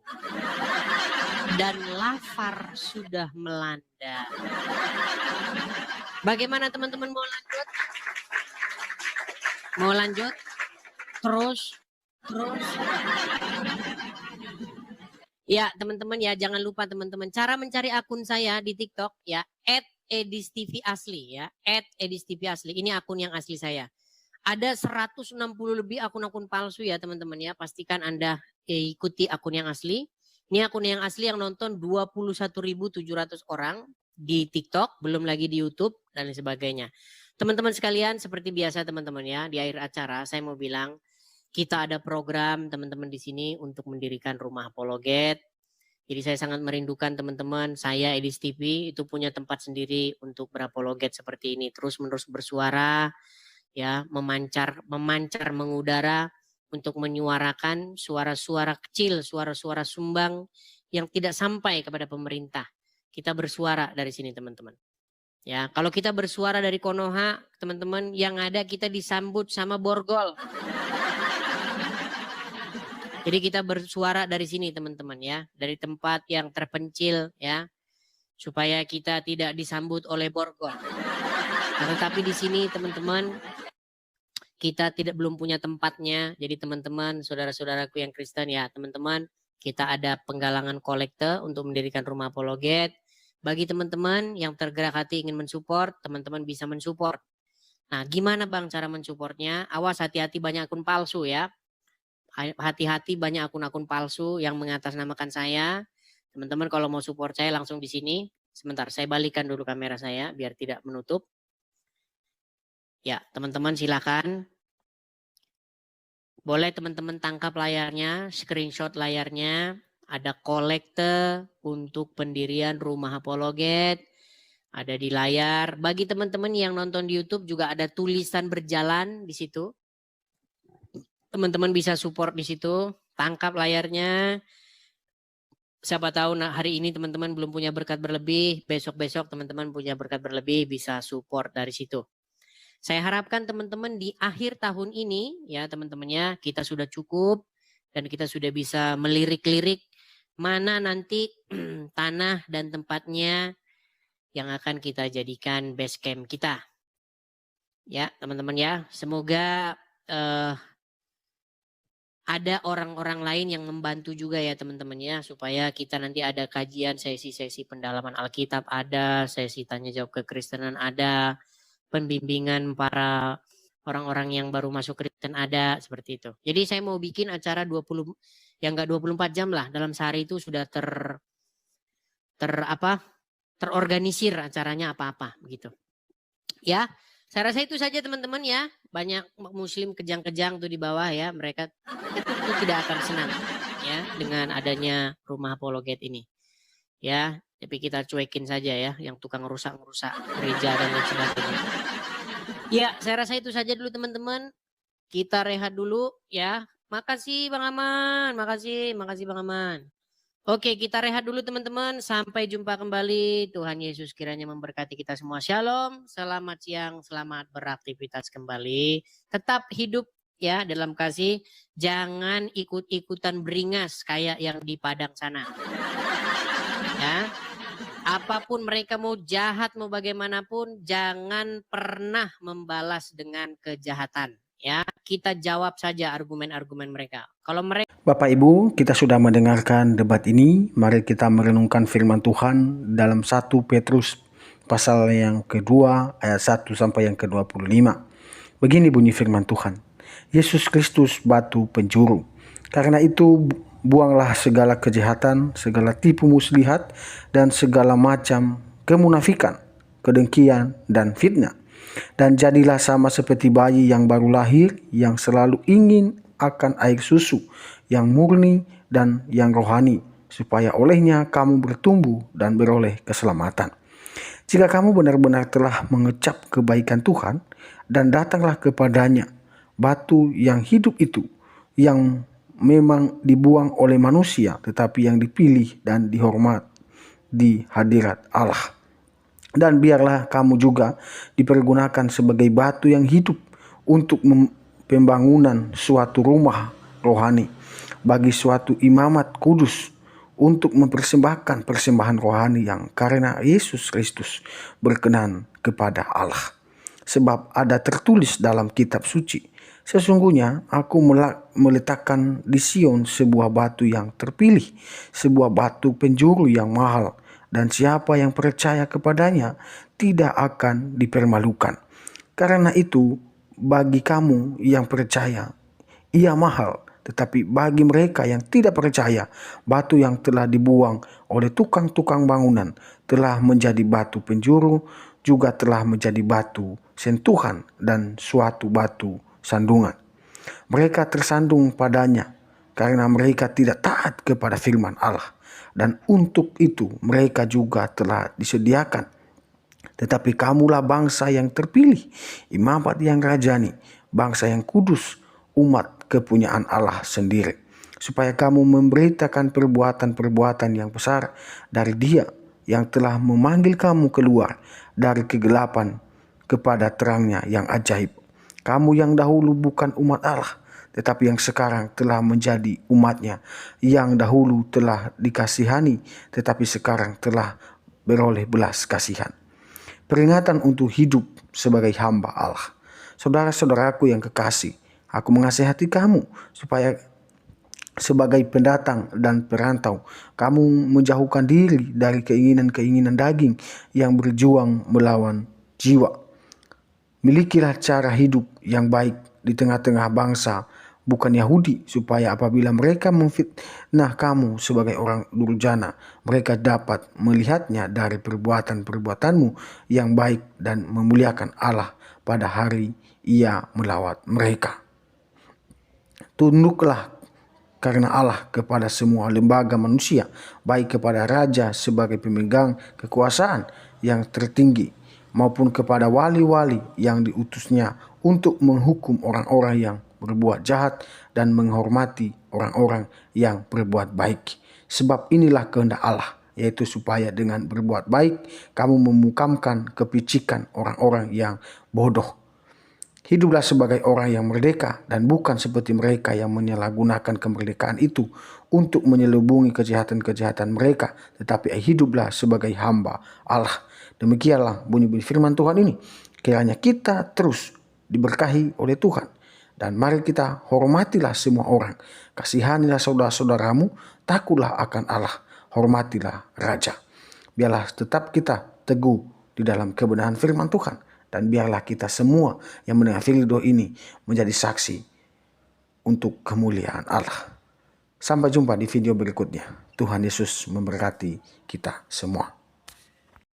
Dan lapar sudah melanda. Bagaimana teman-teman, mau lanjut? Mau lanjut? Terus. Ya, teman-teman ya, jangan lupa teman-teman, cara mencari akun saya di TikTok ya, @edistv_asli ya, @edistv_asli. Ini akun yang asli saya. Ada 160 lebih akun-akun palsu ya teman-teman ya. Pastikan Anda ikuti akun yang asli. Ini akun yang asli yang nonton 21.700 orang di TikTok, belum lagi di YouTube dan sebagainya. Teman-teman sekalian, seperti biasa teman-teman ya, di akhir acara saya mau bilang, kita ada program teman-teman di sini untuk mendirikan rumah apologet. Jadi saya sangat merindukan teman-teman, saya Edis TV itu punya tempat sendiri untuk berapologet seperti ini. Terus menerus bersuara, ya, memancar mengudara untuk menyuarakan suara-suara kecil, suara-suara sumbang yang tidak sampai kepada pemerintah. Kita bersuara dari sini teman-teman. Ya, kalau kita bersuara dari Konoha, teman-teman, yang ada kita disambut sama borgol. Jadi kita bersuara dari sini teman-teman ya, dari tempat yang terpencil ya, supaya kita tidak disambut oleh borgol. Nah, tetapi di sini teman-teman, kita belum punya tempatnya. Jadi teman-teman, saudara-saudaraku yang Kristen ya, teman-teman, kita ada penggalangan kolekte untuk mendirikan rumah apologet. Bagi teman-teman yang tergerak hati ingin mensupport, teman-teman bisa mensupport. Nah, gimana Bang cara mensupportnya? Awas, hati-hati banyak akun palsu ya. Hati-hati banyak akun-akun palsu yang mengatasnamakan saya. Teman-teman kalau mau support saya langsung di sini. Sebentar, saya balikan dulu kamera saya biar tidak menutup. Ya, teman-teman silakan. Boleh teman-teman tangkap layarnya, screenshot layarnya. Ada kolekte untuk pendirian rumah apologet. Ada di layar. Bagi teman-teman yang nonton di YouTube juga ada tulisan berjalan di situ. Teman-teman bisa support di situ. Tangkap layarnya. Siapa tahu hari ini teman-teman belum punya berkat berlebih. Besok-besok teman-teman punya berkat berlebih bisa support dari situ. Saya harapkan teman-teman di akhir tahun ini ya teman-temannya kita sudah cukup dan kita sudah bisa melirik-lirik mana nanti tanah dan tempatnya yang akan kita jadikan base camp kita. Ya teman-teman ya, semoga ada orang-orang lain yang membantu juga ya teman-teman ya, supaya kita nanti ada kajian sesi-sesi pendalaman Alkitab ada, sesi tanya jawab kekristenan ada, pembimbingan para orang-orang yang baru masuk Kristen ada, seperti itu. Jadi saya mau bikin acara 20 yang enggak 24 jam lah, dalam sehari itu sudah terorganisir acaranya apa-apa begitu. Ya, saya rasa itu saja teman-teman ya. Banyak muslim kejang-kejang tuh di bawah ya, mereka itu tidak akan senang ya dengan adanya rumah apologet ini. Ya, tapi kita cuekin saja ya yang tukang rusak-rusak gereja dan lain sebagainya. Ya, saya rasa itu saja dulu teman-teman. Kita rehat dulu ya. Makasih Bang Aman, makasih Bang Aman. Oke, kita rehat dulu teman-teman. Sampai jumpa kembali. Tuhan Yesus kiranya memberkati kita semua. Shalom, selamat siang, selamat beraktivitas kembali. Tetap hidup ya dalam kasih. Jangan ikut-ikutan beringas kayak yang di Padang sana. Ya. Apapun mereka mau jahat, mau bagaimanapun, jangan pernah membalas dengan kejahatan. Ya, kita jawab saja argumen-argumen mereka. Kalau mereka Bapak Ibu, kita sudah mendengarkan debat ini. Mari kita merenungkan firman Tuhan dalam 1 Petrus pasal yang kedua ayat 1 sampai yang ke-25. Begini bunyi firman Tuhan. Yesus Kristus batu penjuru. Karena itu buanglah segala kejahatan, segala tipu muslihat, dan segala macam kemunafikan, kedengkian, dan fitnah. Dan jadilah sama seperti bayi yang baru lahir, yang selalu ingin akan air susu, yang murni dan yang rohani, supaya olehnya kamu bertumbuh dan beroleh keselamatan. Jika kamu benar-benar telah mengecap kebaikan Tuhan, dan datanglah kepadanya, batu yang hidup itu, yang memang dibuang oleh manusia, tetapi yang dipilih dan dihormat di hadirat Allah. Dan biarlah kamu juga dipergunakan sebagai batu yang hidup untuk pembangunan suatu rumah rohani bagi suatu imamat kudus, untuk mempersembahkan persembahan rohani yang karena Yesus Kristus berkenan kepada Allah. Sebab ada tertulis dalam kitab suci, sesungguhnya aku meletakkan di Sion sebuah batu yang terpilih, sebuah batu penjuru yang mahal, dan siapa yang percaya kepadanya tidak akan dipermalukan. Karena itu, bagi kamu yang percaya, ia mahal. Tetapi bagi mereka yang tidak percaya, batu yang telah dibuang oleh tukang-tukang bangunan telah menjadi batu penjuru, juga telah menjadi batu sentuhan dan suatu batu sandungan. Mereka tersandung padanya karena mereka tidak taat kepada firman Allah. Dan untuk itu mereka juga telah disediakan. Tetapi kamulah bangsa yang terpilih, imamat yang rajani, bangsa yang kudus, umat kepunyaan Allah sendiri, supaya kamu memberitakan perbuatan-perbuatan yang besar dari Dia yang telah memanggil kamu keluar dari kegelapan kepada terangnya yang ajaib. Kamu yang dahulu bukan umat Allah, tetapi yang sekarang telah menjadi umatnya, yang dahulu telah dikasihani, tetapi sekarang telah beroleh belas kasihan. Peringatan untuk hidup sebagai hamba Allah. Saudara-saudaraku yang kekasih, aku menasihati kamu supaya sebagai pendatang dan perantau, kamu menjauhkan diri dari keinginan-keinginan daging yang berjuang melawan jiwa. Milikilah cara hidup yang baik di tengah-tengah bangsa bukan Yahudi, supaya apabila mereka memfitnah kamu sebagai orang durjana, mereka dapat melihatnya dari perbuatan-perbuatanmu yang baik dan memuliakan Allah pada hari Ia melawat mereka. Tunduklah karena Allah kepada semua lembaga manusia, baik kepada raja sebagai pemegang kekuasaan yang tertinggi, maupun kepada wali-wali yang diutusnya untuk menghukum orang-orang yang berbuat jahat dan menghormati orang-orang yang berbuat baik. Sebab inilah kehendak Allah, yaitu supaya dengan berbuat baik kamu memukamkan kepicikan orang-orang yang bodoh. Hiduplah sebagai orang yang merdeka dan bukan seperti mereka yang menyalahgunakan kemerdekaan itu untuk menyelubungi kejahatan-kejahatan mereka, tetapi hiduplah sebagai hamba Allah. Demikianlah bunyi-bunyi firman Tuhan ini. Kiranya kita terus diberkahi oleh Tuhan. Dan mari kita hormatilah semua orang. Kasihanilah saudara-saudaramu, takutlah akan Allah, hormatilah Raja. Biarlah tetap kita teguh di dalam kebenaran firman Tuhan. Dan biarlah kita semua yang mendengar video ini menjadi saksi untuk kemuliaan Allah. Sampai jumpa di video berikutnya. Tuhan Yesus memberkati kita semua.